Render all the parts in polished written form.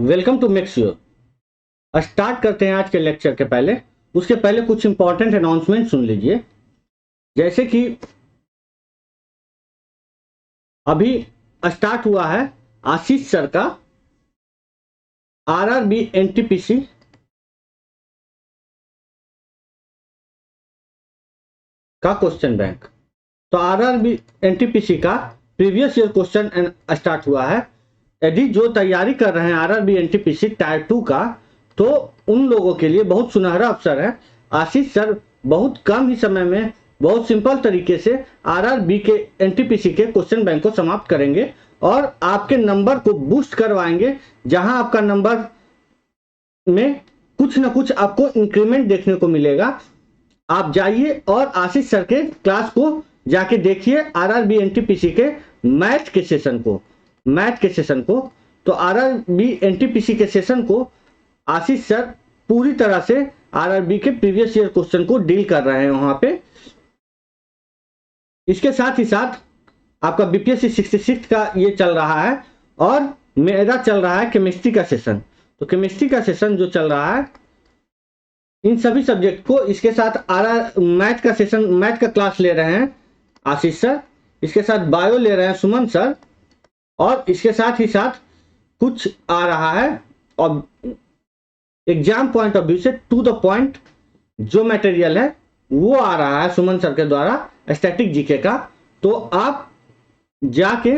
Welcome to make sure. Start करते हैं आज के लेक्चर के पहले। उसके पहले कुछ इंपॉर्टेंट अनाउंसमेंट सुन लीजिए। जैसे कि अभी स्टार्ट हुआ है आशीष सर का आरआरबी एनटीपीसी का क्वेश्चन बैंक। तो आरआरबी एनटीपीसी का प्रीवियस ईयर क्वेश्चन स्टार्ट हुआ है। यदि जो तैयारी कर रहे हैं आरआरबी एनटीपीसी टायर 2 का, तो उन लोगों के लिए बहुत सुनहरा अवसर है। आशीष सर बहुत कम ही समय में बहुत सिंपल तरीके से आरआरबी के एनटीपीसी के क्वेश्चन बैंक को समाप्त करेंगे और आपके नंबर को बूस्ट करवाएंगे। जहां आपका नंबर में कुछ ना कुछ आपको इंक्रीमेंट देखने को मिलेगा। आप जाइए और आशीष सर के क्लास को जाके देखिए, आरआरबी एनटीपीसी के मैथ के सेशन को। तो आरआरबी एनटीपीसी के सेशन को आशीष सर पूरी तरह से आरआरबी के प्रीवियस ईयर क्वेश्चन को डील कर रहे हैं वहां पे। इसके साथ ही साथ आपका बीपीएससी 66 का ये चल रहा है और मेरा चल रहा है केमिस्ट्री का सेशन। तो केमिस्ट्री का सेशन जो चल रहा है, इन सभी सब्जेक्ट को इसके साथ मैथ का सेशन, मैथ का क्लास ले रहे हैं आशीष सर। इसके साथ बायो ले रहे हैं सुमन सर। और इसके साथ ही साथ कुछ आ रहा है और एग्जाम पॉइंट ऑफ व्यू से टू द पॉइंट जो मटेरियल है वो आ रहा है सुमन सर के द्वारा स्टैटिक जीके का। तो आप जाके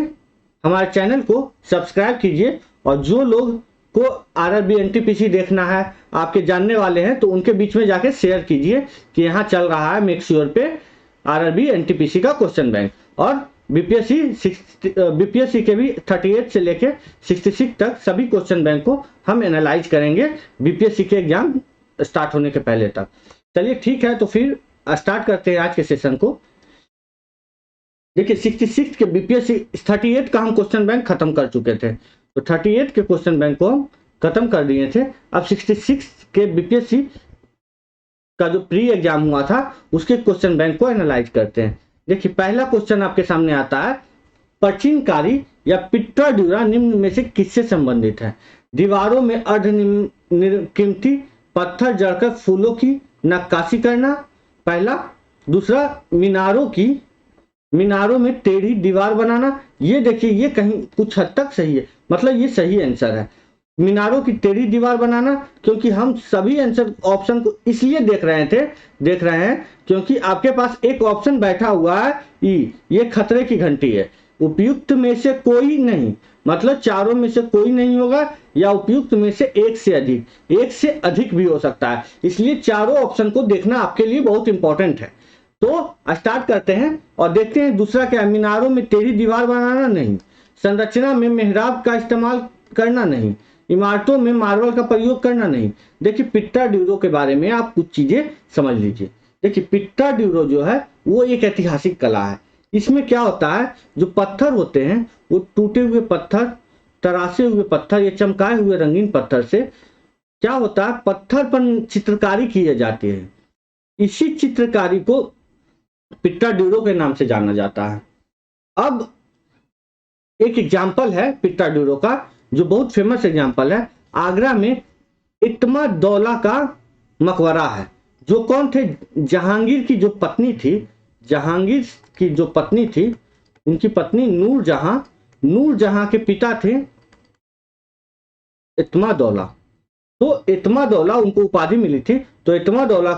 हमारे चैनल को सब्सक्राइब कीजिए और जो लोग को आरआरबी एनटीपीसी देखना है, आपके जानने वाले हैं, तो उनके बीच में जाके शेयर कीजिए कि यहाँ चल रहा है मेक श्योर पे आरआरबी एनटीपीसी का क्वेश्चन बैंक। और बीपीएससी के भी 38 से लेके 66 तक सभी क्वेश्चन बैंक को हम एनालाइज करेंगे बीपीएससी के एग्जाम स्टार्ट होने के पहले तक। चलिए ठीक है, तो फिर स्टार्ट करते हैं आज के सेशन को। देखिए 66 के बीपीएससी 38 का हम क्वेश्चन बैंक खत्म कर चुके थे, तो 38 के क्वेश्चन बैंक को हम खत्म कर दिए थे। अब 66 के बीपीएससी का जो प्री एग्जाम हुआ था उसके क्वेश्चन बैंक को एनालाइज करते हैं। देखिए पहला क्वेश्चन आपके सामने आता है, प्राचीनकारी या पिट्टा ड्यूरा निम्न में से किससे संबंधित है? दीवारों में अर्धकीमती पत्थर जड़कर फूलों की नक्काशी करना पहला। दूसरा, मीनारों में टेढ़ी दीवार बनाना। ये देखिए ये कहीं कुछ हद तक सही है, मतलब ये सही आंसर है, मीनारों की टेढ़ी दीवार बनाना। क्योंकि हम सभी आंसर ऑप्शन को इसलिए देख रहे हैं क्योंकि आपके पास एक ऑप्शन बैठा हुआ है ई, ये खतरे की घंटी है। उपयुक्त में से कोई नहीं, मतलब चारों में से कोई नहीं होगा, या उपयुक्त में से एक से अधिक भी हो सकता है। इसलिए चारों ऑप्शन को देखना आपके लिए बहुत इंपॉर्टेंट है। तो स्टार्ट करते हैं और देखते हैं दूसरा क्या है। मीनारों में टेढ़ी दीवार बनाना नहीं, संरचना में मेहराब का इस्तेमाल करना नहीं, इमारतों में मार्बल का प्रयोग करना नहीं। देखिए पिट्टा ड्यूरो के बारे में आप कुछ चीजें समझ लीजिए। देखिए पिट्टा ड्यूरो जो है वो एक ऐतिहासिक कला है। इसमें क्या होता है, जो पत्थर होते हैं वो टूटे हुए पत्थर, तरासे हुए पत्थर या चमकाए हुए रंगीन पत्थर से क्या होता है, पत्थर पर चित्रकारी की जाती है। इसी चित्रकारी को पिट्टा ड्यूरो के नाम से जाना जाता है। अब एक एग्जाम्पल है पिट्टा ड्यूरो का जो बहुत फेमस एग्जाम्पल है। आगरा में इत्मा दौला का मकबरा है। जो कौन थे, जहांगीर की जो पत्नी थी, उनकी पत्नी नूरजहां के पिता थे इत्मा दौला। तो इत्मा दौला उनको उपाधि मिली थी। तो इत्मा दौला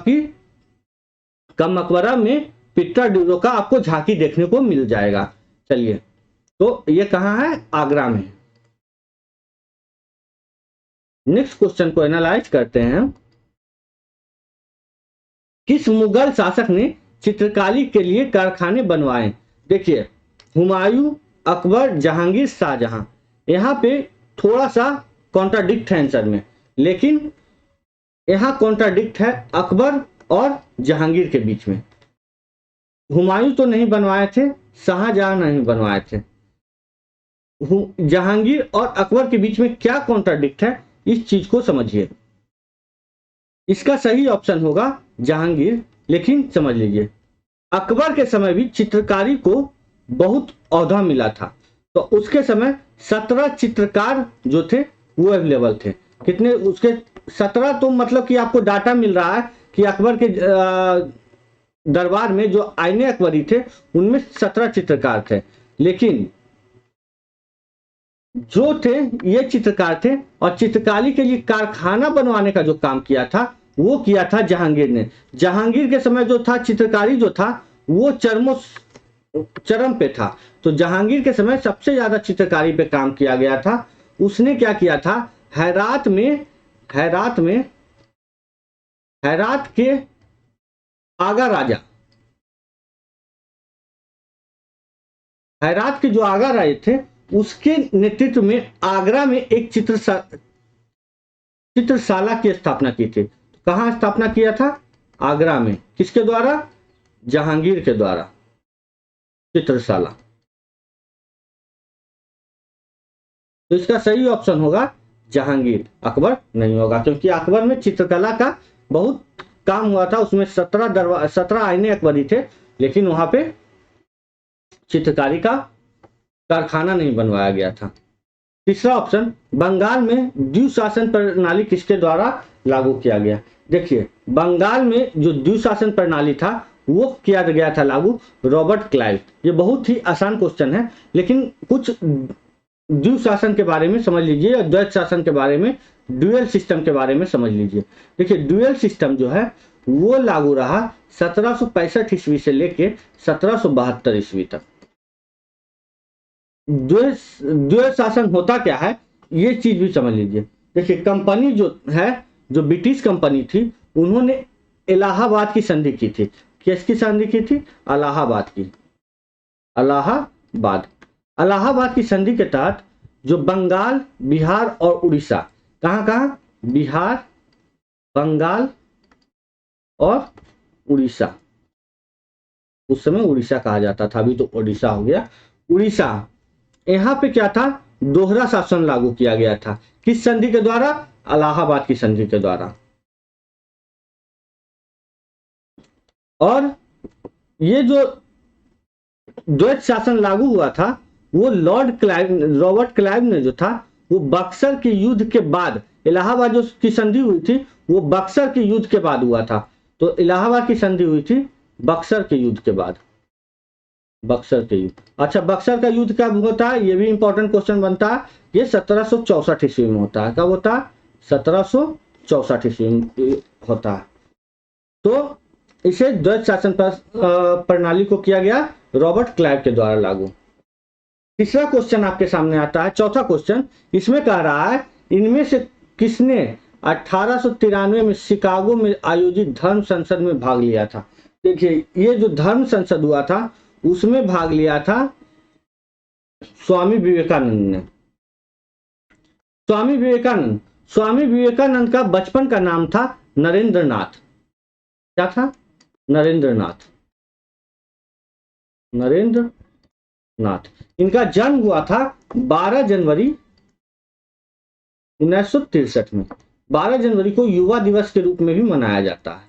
का मकबरा में पिट्टा ड्यूरो का आपको झांकी देखने को मिल जाएगा। चलिए, तो ये कहां है, आगरा में। नेक्स्ट क्वेश्चन को एनालाइज करते हैं। किस मुगल शासक ने चित्रकारी के लिए कारखाने बनवाए? देखिए हुमायूं, अकबर, जहांगीर, शाहजहां। यहां पे थोड़ा सा कॉन्ट्राडिक्ट है आंसर में, लेकिन यहां कॉन्ट्राडिक्ट है अकबर और जहांगीर के बीच में। हुमायूं तो नहीं बनवाए थे, शाहजहां नहीं बनवाए थे। जहांगीर और अकबर के बीच में क्या कॉन्ट्राडिक्ट है, इस चीज को समझिए। इसका सही ऑप्शन होगा जहांगीर, लेकिन समझ लीजिए अकबर के समय भी चित्रकारी को बहुत औहदा मिला था। तो उसके समय 17 चित्रकार जो थे वो अवेलेबल थे। कितने उसके 17, तो मतलब कि आपको डाटा मिल रहा है कि अकबर के दरबार में जो आईने अकबरी थे उनमें 17 चित्रकार थे, लेकिन जो थे ये चित्रकार थे, और चित्रकारी के लिए कारखाना बनवाने का जो काम किया था वो किया था जहांगीर ने। जहांगीर के समय जो था चित्रकारी जो था वो चरम पे था, तो जहांगीर के समय सबसे ज्यादा चित्रकारी पे काम किया गया था। उसने क्या किया था, हेरात के आगा राजा, हेरात के जो आगा राजा थे उसके नेतृत्व में आगरा में एक चित्रशाला की स्थापना की थी। कहां स्थापना किया था, आगरा में। किसके द्वारा, जहांगीर के द्वारा चित्रशाला। तो इसका सही ऑप्शन होगा जहांगीर, अकबर नहीं होगा, क्योंकि अकबर में चित्रकला का बहुत काम हुआ था। उसमें 17 आईने अकबरी थे, लेकिन वहां पे चित्रकारी का कारखाना नहीं बनवाया गया था। तीसरा ऑप्शन, बंगाल में द्विशासन प्रणाली किसके द्वारा लागू किया गया। देखिए, बंगाल में जो द्विशासन प्रणाली था वो किया गया था लागू रॉबर्ट क्लाइव। ये बहुत ही आसान क्वेश्चन है, लेकिन कुछ द्विशासन के बारे में समझ लीजिए और द्वैत शासन के बारे में, ड्यूअल सिस्टम के बारे में समझ लीजिए। देखिए, ड्यूअल सिस्टम जो है वो लागू रहा 1765 ईस्वी से लेके 1772 ईस्वी तक। द्वैत शासन होता क्या है ये चीज भी समझ लीजिए। देखिए, कंपनी जो है, जो ब्रिटिश कंपनी थी, उन्होंने इलाहाबाद की संधि की थी। किसकी संधि की थी, इलाहाबाद की। इलाहाबाद की संधि के तहत जो बंगाल, बिहार और उड़ीसा, कहां, बिहार, बंगाल और उड़ीसा, उस समय उड़ीसा कहा जाता था, अभी तो ओडिशा हो गया, उड़ीसा, यहां पे क्या था, दोहरा शासन लागू किया गया था। किस संधि के द्वारा, इलाहाबाद की संधि के द्वारा। और ये जो द्वैत शासन लागू हुआ था वो रॉबर्ट क्लाइव ने जो था वो बक्सर के युद्ध के बाद, इलाहाबाद जो की संधि हुई थी वो बक्सर के युद्ध के बाद हुआ था। तो इलाहाबाद की संधि हुई थी बक्सर के युद्ध के बाद। बक्सर के युद्ध, अच्छा, बक्सर का युद्ध कब होता है, ये भी इंपॉर्टेंट क्वेश्चन बनता है। ये 1764 ईस्वी में होता है। कब होता है, 1764 ईस्वी में होता है। तो इसे द्वैत शासन प्रणाली को किया गया रॉबर्ट क्लाइव के द्वारा लागू। तीसरा क्वेश्चन आपके सामने आता है, चौथा क्वेश्चन, इसमें कह रहा है इनमें से किसने 1893 में शिकागो में आयोजित धर्म संसद में भाग लिया था। देखिए, ये जो धर्म संसद हुआ था उसमें भाग लिया था स्वामी विवेकानंद ने। स्वामी विवेकानंद का बचपन का नाम था नरेंद्र नाथ। क्या था, नरेंद्र नाथ। इनका जन्म हुआ था 12 जनवरी 1963 में। 12 जनवरी को युवा दिवस के रूप में भी मनाया जाता है।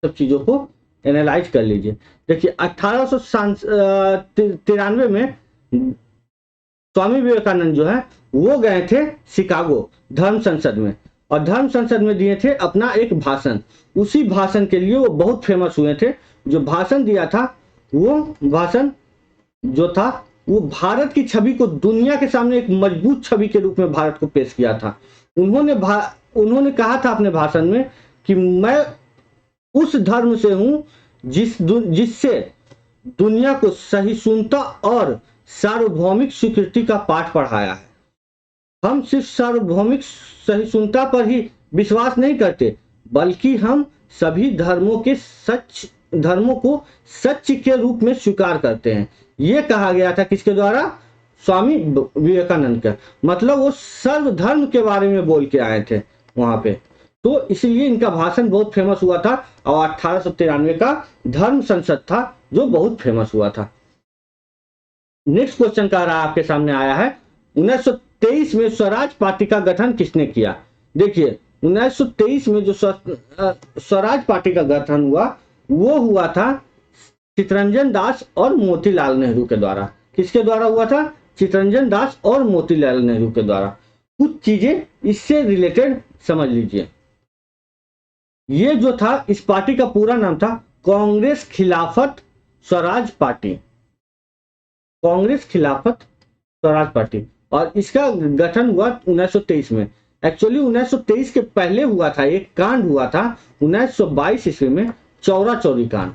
सब चीजों को एनालाइज कर लीजिए। देखिए, 1893 में स्वामी विवेकानंद जो है वो गए थे शिकागो धर्म संसद में, और धर्म संसद में दिए थे अपना एक भाषण। उसी भाषण के लिए वो बहुत फेमस हुए थे। जो भाषण दिया था वो भाषण जो था वो भारत की छवि को दुनिया के सामने एक मजबूत छवि के रूप में भारत को पेश किया था। उन्होंने कहा था अपने भाषण में कि मैं उस धर्म से हूं जिससे दुनिया को सहिष्णुता और सार्वभौमिक स्वीकृति का पाठ पढ़ाया है। हम सिर्फ सार्वभौमिक सहिष्णुता पर ही विश्वास नहीं करते, बल्कि हम सभी धर्मों को सच के रूप में स्वीकार करते हैं। यह कहा गया था किसके द्वारा, स्वामी विवेकानंद का। मतलब वो सर्वधर्म के बारे में बोल के आए थे वहां पे, तो इसलिए इनका भाषण बहुत फेमस हुआ था। और 1893 का धर्म संसद था जो बहुत फेमस हुआ था। नेक्स्ट क्वेश्चन कह रहा आपके सामने आया है, 1923 में स्वराज पार्टी का गठन किसने किया। देखिए, 1923 में जो स्वराज पार्टी का गठन हुआ वो हुआ था चितरंजन दास और मोतीलाल नेहरू के द्वारा। किसके द्वारा हुआ था, चितरंजन दास और मोतीलाल नेहरू के द्वारा। कुछ चीजें इससे रिलेटेड समझ लीजिए। ये जो था, इस पार्टी का पूरा नाम था कांग्रेस खिलाफत स्वराज पार्टी, कांग्रेस खिलाफत स्वराज पार्टी। और इसका गठन हुआ 1923 में। एक्चुअली 1923 के पहले हुआ था, एक कांड हुआ था 1922 ईस्वी में, चौरा चौरी कांड।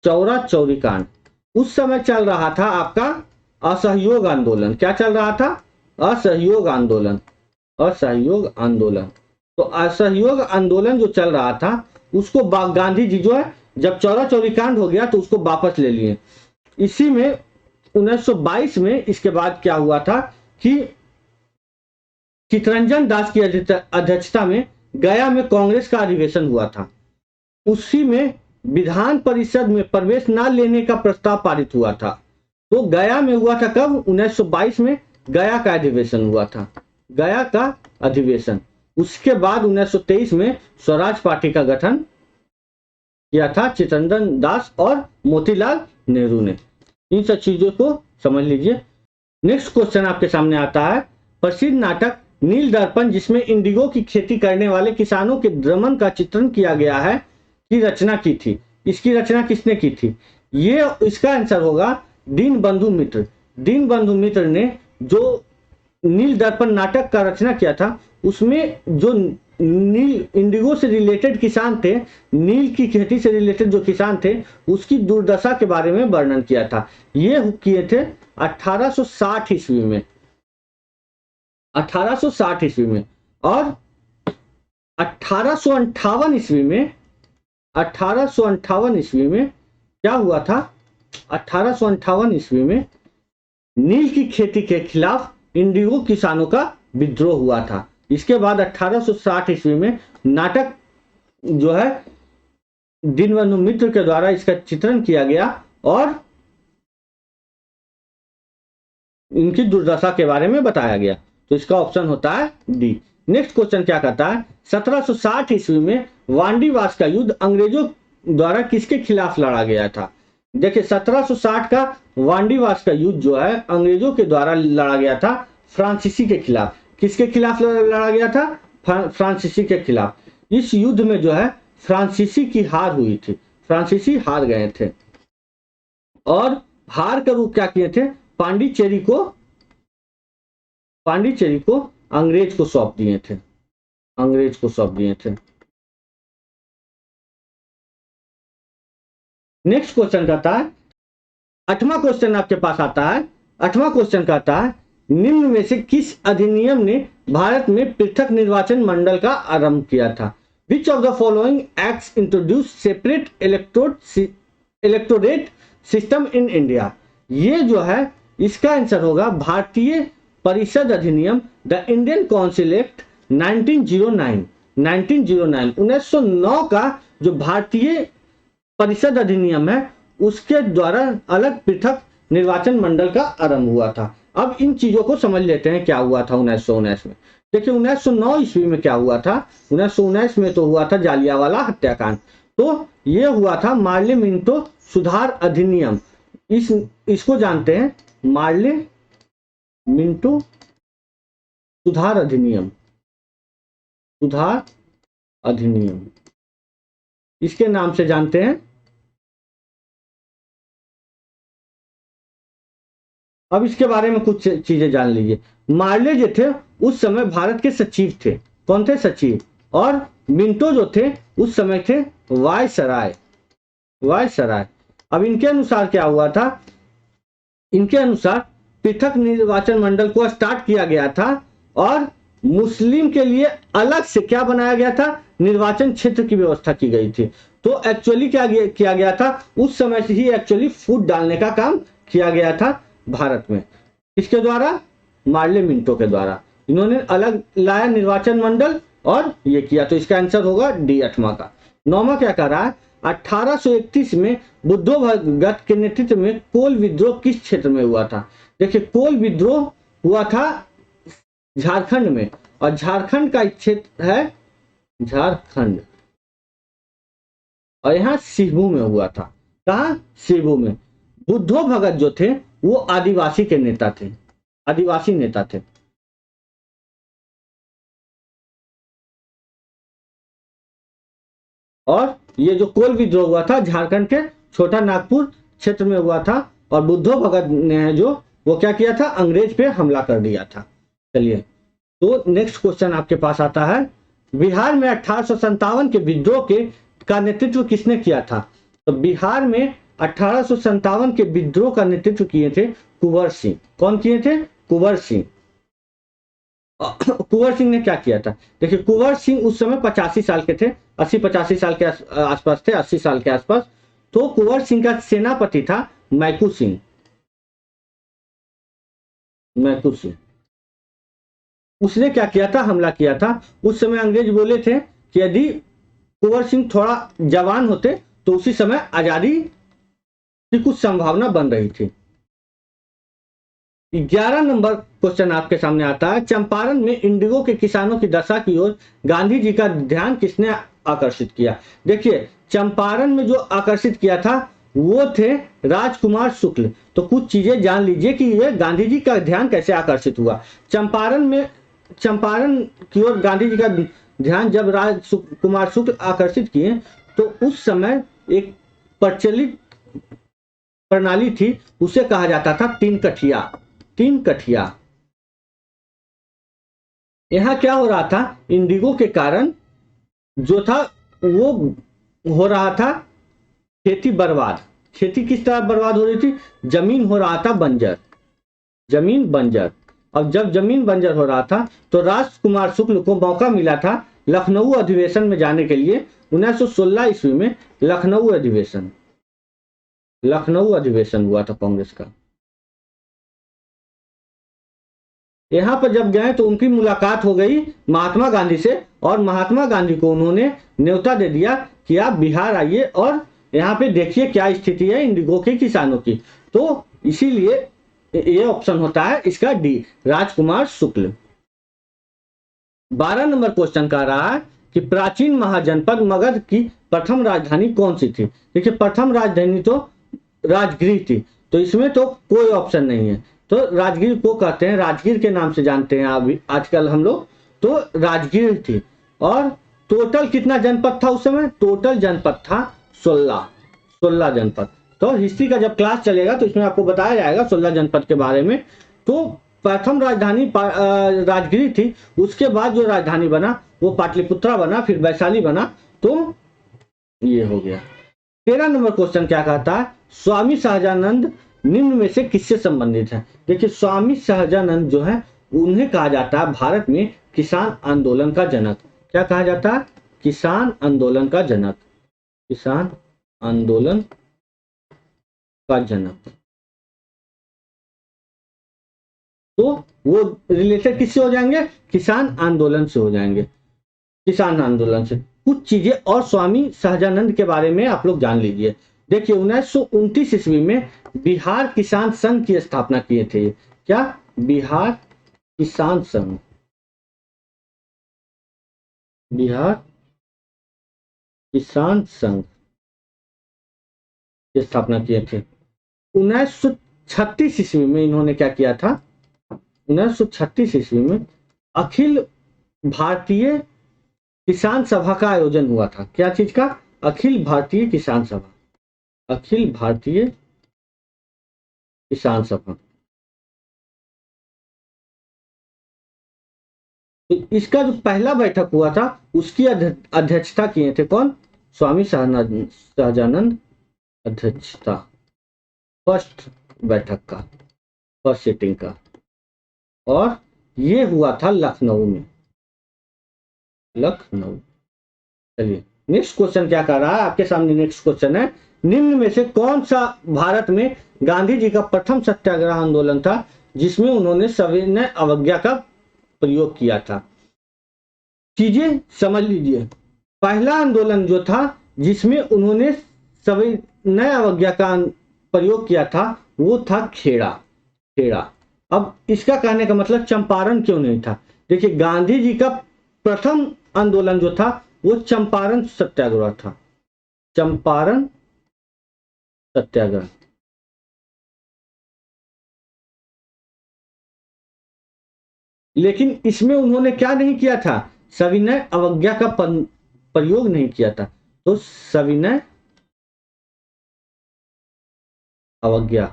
चौरा चौरी कांड उस समय चल रहा था आपका असहयोग आंदोलन। क्या चल रहा था? असहयोग आंदोलन, असहयोग आंदोलन। तो असहयोग आंदोलन जो चल रहा था उसको गांधी जी जो है, जब चौरा चौरी कांड हो गया तो उसको वापस ले लिए। इसी में 1922 में इसके बाद क्या हुआ था कि चितरंजन दास की अध्यक्षता में गया में कांग्रेस का अधिवेशन हुआ था। उसी में विधान परिषद में प्रवेश न लेने का प्रस्ताव पारित हुआ था। तो गया में हुआ था कब? 1922 में गया का अधिवेशन हुआ था, गया का अधिवेशन। उसके बाद 1923 में स्वराज पार्टी का गठन किया था चितरंजन दास और मोतीलाल नेहरू ने। इन सब चीजों को समझ लीजिए। नेक्स्ट क्वेश्चन आपके सामने आता है, प्रसिद्ध नाटक नील दर्पण जिसमें इंडिगो की खेती करने वाले किसानों के दमन का चित्रण किया गया है, की रचना की थी। इसकी रचना किसने की थी? ये इसका आंसर होगा दीनबंधु मित्र। दीनबंधु मित्र ने जो नील दर्पण नाटक का रचना किया था, उसमें जो नील इंडिगो से रिलेटेड किसान थे, नील की खेती से रिलेटेड जो किसान थे, उसकी दुर्दशा के बारे में वर्णन किया था। ये किए थे 1860 ईस्वी में, 1860 ईस्वी में। और 1858 ईस्वी में, 1858 ईस्वी में क्या हुआ था? 1858 ईस्वी में नील की खेती के खिलाफ इंडिगो किसानों का विद्रोह हुआ था। इसके बाद 1860 ईस्वी में नाटक जो है दीनबंधु मित्र के द्वारा इसका चित्रण किया गया और इनकी दुर्दशा के बारे में बताया गया। तो इसका ऑप्शन होता है डी। नेक्स्ट क्वेश्चन क्या कहता है, 1760 ईस्वी में वांडीवास का युद्ध अंग्रेजों द्वारा किसके खिलाफ लड़ा गया था? देखिए 1760 का वांडीवास का युद्ध जो है अंग्रेजों के द्वारा लड़ा गया था फ्रांसीसी के खिलाफ। किसके खिलाफ लड़ा गया था? फ्रांसीसी के खिलाफ। इस युद्ध में जो है फ्रांसीसी की हार हुई थी, फ्रांसीसी हार गए थे और हार का रूप क्या किए थे? पांडिचेरी को अंग्रेज को सौंप दिए थे, अंग्रेज को सौंप दिए थे। नेक्स्ट क्वेश्चन कहता है, 8वां क्वेश्चन आपके पास आता है। 8वां क्वेश्चन कहता है, निम्न में से किस अधिनियम ने भारत में पृथक निर्वाचन मंडल का आरंभ किया था? विच of the following acts introduce separate electorate system in India? ये जो है इसका आंसर होगा भारतीय परिषद अधिनियम, द इंडियन काउंसिल एक्ट 1909। 1909 का जो भारतीय परिषद अधिनियम है उसके द्वारा अलग पृथक निर्वाचन मंडल का आरंभ हुआ था। अब इन चीजों को समझ लेते हैं क्या हुआ था 1919 में। देखिए 1909 ईस्वी में क्या हुआ था? 1919 में तो हुआ था जालियांवाला हत्याकांड। तो ये हुआ था मार्ले मिंटो सुधार अधिनियम। इसको जानते हैं मार्ले मिंटो सुधार अधिनियम, सुधार अधिनियम इसके नाम से जानते हैं। अब इसके बारे में कुछ चीजें जान लीजिए। मार्ले जो थे उस समय भारत के सचिव थे। कौन थे? सचिव। और मिंटो जो थे उस समय थे वायसराय, वायसराय। अब इनके अनुसार क्या हुआ था? इनके अनुसार पृथक निर्वाचन मंडल को स्टार्ट किया गया था और मुस्लिम के लिए अलग से क्या बनाया गया था? निर्वाचन क्षेत्र की व्यवस्था की गई थी। तो एक्चुअली क्या किया गया था? उस समय से ही एक्चुअली फूट डालने का काम किया गया था भारत में। किसके द्वारा? मार्ले मिंटो के द्वारा। इन्होंने अलग लाया निर्वाचन मंडल और ये किया। तो इसका आंसर होगा डी 8वां का। 9वां क्या कह रहा है? 1831 में बुद्धो भगत के नेतृत्व में कोल विद्रोह किस क्षेत्र में हुआ था? देखिए कोल विद्रोह हुआ था झारखंड में, और झारखंड का क्षेत्र है झारखंड, और यहाँ सिंहभूम में हुआ था। कहा? सिंहभूम में। बुद्धो भगत जो थे वो आदिवासी के नेता थे, आदिवासी नेता थे। और ये जो कोल विद्रोह हुआ था झारखंड के छोटा नागपुर क्षेत्र में हुआ था, और बुद्धो भगत ने जो वो क्या किया था, अंग्रेज पे हमला कर दिया था। चलिए, तो नेक्स्ट क्वेश्चन आपके पास आता है, बिहार में 1857 के विद्रोह का नेतृत्व किसने किया था? तो बिहार में 1857 के विद्रोह का नेतृत्व किए थे कुंवर सिंह। कौन किए थे? कुंवर सिंह। कुंवर सिंह ने क्या किया था? देखिए, कुंवर सिंह उस समय 85 साल के थे, 80-85 साल के आसपास थे, 80 साल के आसपास। तो कुंवर सिंह का सेनापति था मैकू सिंह। मैकू सिंह, उसने क्या किया था? हमला किया था। उस समय अंग्रेज बोले थे कि यदि कुंवर सिंह थोड़ा जवान होते तो उसी समय आजादी की कुछ संभावना बन रही थी। 11 नंबर क्वेश्चन आपके सामने आता है, चंपारण में इंडिगो के किसानों की दशा की ओर गांधी जी का ध्यान किसने आकर्षित किया? देखिए, चंपारण में जो आकर्षित किया था वो थे राजकुमार शुक्ल। तो कुछ चीजें जान लीजिए कि ये गांधी जी का ध्यान कैसे आकर्षित हुआ। चंपारण की ओर गांधी जी का ध्यान जब राजकुमार शुक्ल आकर्षित किए तो उस समय एक प्रचलित प्रणाली थी, उसे कहा जाता था तीन कठिया। तीन कठिया। यहां क्या हो रहा था? इंडिगो के कारण जो था वो हो रहा था खेती बर्बाद। खेती किस तरह बर्बाद हो रही थी? जमीन हो रहा था बंजर, जमीन बंजर। अब जब जमीन बंजर हो रहा था तो राजकुमार शुक्ल को मौका मिला था लखनऊ अधिवेशन में जाने के लिए। 1916 ईस्वी में लखनऊ अधिवेशन हुआ था कांग्रेस का। यहां पर जब गए तो उनकी मुलाकात हो गई महात्मा गांधी से, और महात्मा गांधी को उन्होंने न्योता दे दिया कि आप बिहार आइए और यहाँ पे देखिए क्या स्थिति है इंडिगो के किसानों की। तो इसीलिए ये ऑप्शन होता है इसका डी, राजकुमार शुक्ल। 12 नंबर क्वेश्चन का रहा है कि प्राचीन महाजनपद मगध की प्रथम राजधानी कौन सी थी? देखिए, प्रथम राजधानी तो राजगीर थी, तो इसमें तो कोई ऑप्शन नहीं है। तो राजगीर को कहते हैं, राजगीर के नाम से जानते हैं अभी आजकल हम लोग। तो राजगीर थी। और टोटल कितना जनपद था उस समय? टोटल जनपद था 16 जनपद। तो हिस्ट्री का जब क्लास चलेगा तो इसमें आपको बताया जाएगा 16 जनपद के बारे में। तो प्रथम राजधानी राजगीर थी। उसके बाद जो राजधानी बना वो पाटलिपुत्रा बना, फिर वैशाली बना। तो ये हो गया। 13 नंबर क्वेश्चन क्या कहता है, स्वामी सहजानंद निम्न में से किससे संबंधित है? देखिए, स्वामी सहजानंद जो है उन्हें कहा जाता है भारत में किसान आंदोलन का जनक। क्या कहा जाता है? किसान आंदोलन का जनक। किसान आंदोलन का जनक। तो वो रिलेटेड किससे हो जाएंगे? किसान आंदोलन से हो जाएंगे। किसान आंदोलन से कुछ चीजें और स्वामी सहजानंद के बारे में आप लोग जान लीजिए। देखिए, 1929 ईस्वी में बिहार किसान संघ की स्थापना किए थे। क्या? बिहार किसान संघ। बिहार किसान संघ की स्थापना किए थे। 1936 ईस्वी में इन्होंने क्या किया था? 1936 ईस्वी में अखिल भारतीय किसान सभा का आयोजन हुआ था। क्या चीज का? अखिल भारतीय किसान सभा। अखिल भारतीय किसान सभा। तो इसका जो पहला बैठक हुआ था उसकी अध्यक्षता किए थे कौन? स्वामी सहजानंद अध्यक्षता फर्स्ट बैठक का, फर्स्ट सिटिंग का। और ये हुआ था लखनऊ में। लखनऊ। चलिए, नेक्स्ट क्वेश्चन क्या कर रहा है आपके सामने? नेक्स्ट क्वेश्चन है, निम्न में से कौन सा भारत में गांधी जी का प्रथम सत्याग्रह आंदोलन था जिसमें उन्होंने सविनय अवज्ञा का प्रयोग किया था? चीजें समझ लीजिए। पहला आंदोलन जो था जिसमें उन्होंने सविनय अवज्ञा का प्रयोग किया था वो था खेड़ा। खेड़ा। अब इसका कहने का मतलब चंपारण क्यों नहीं था? देखिए, गांधी जी का प्रथम आंदोलन जो था वो चंपारण सत्याग्रह था। चंपारण सत्याग्रह। लेकिन इसमें उन्होंने क्या नहीं किया था, सविनय अवज्ञा का प्रयोग नहीं किया था। तो सविनय अवज्ञा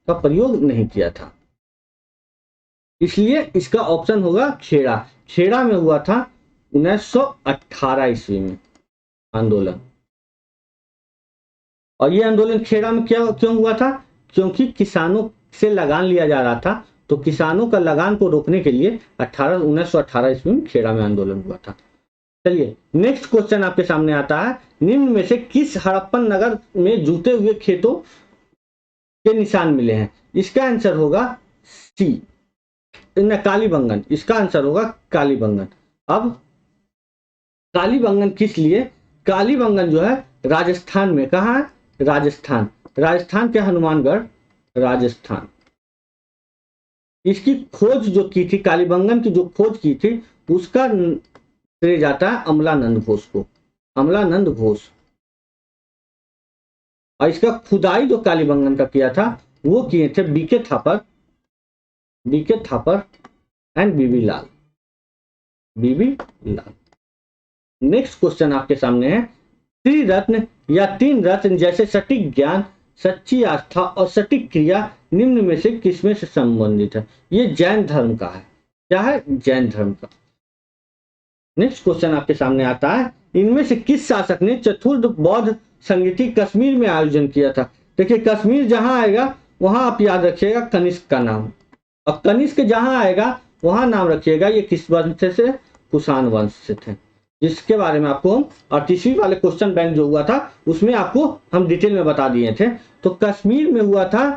का प्रयोग नहीं किया था, इसलिए इसका ऑप्शन होगा खेड़ा। खेड़ा में हुआ था 1918 ईस्वी में आंदोलन। और ये आंदोलन खेड़ा में क्यों हुआ था, क्योंकि किसानों से लगान लिया जा रहा था। तो किसानों का लगान को रोकने के लिए 1918 ईस्वी में खेड़ा में आंदोलन हुआ था। चलिए नेक्स्ट क्वेश्चन आपके सामने आता है, निम्न में से किस हड़प्पन नगर में जूते हुए खेतों के निशान मिले हैं? इसका आंसर होगा सी, कालीबंगन। इसका आंसर होगा कालीबंगन। अब कालीबंगन किस लिए? कालीबंगन जो है राजस्थान में, कहाँ है? राजस्थान। राजस्थान के हनुमानगढ़, राजस्थान। इसकी खोज जो की थी, कालीबंगन की जो खोज की थी, उसका श्रेय जाता है अमलानंद घोष को, अमलानंद घोष। और इसका खुदाई जो कालीबंगन का किया था वो किए थे B K Thapar, B K Thapar and B B Lal, B B Lal. Next question आपके सामने है, त्रिरत्न या तीन रत्न जैसे सटीक ज्ञान, सच्ची आस्था और सटीक क्रिया निम्न में से किसमें से संबंधित है? ये जैन धर्म का है। क्या है? जैन धर्म का। नेक्स्ट क्वेश्चन आपके सामने आता है, इनमें से किस शासक ने चतुर्थ बौद्ध संगीति कश्मीर में आयोजन किया था? देखिए कश्मीर जहां आएगा वहां आप याद रखिएगा कनिष्क का नाम, और कनिष्क जहां आएगा वहां नाम रखिएगा ये किस वंश से? कुषाण वंश से थे, जिसके बारे में आपको हम 38वीं वाले क्वेश्चन बैंक जो हुआ था उसमें आपको हम डिटेल में बता दिए थे। तो कश्मीर में हुआ था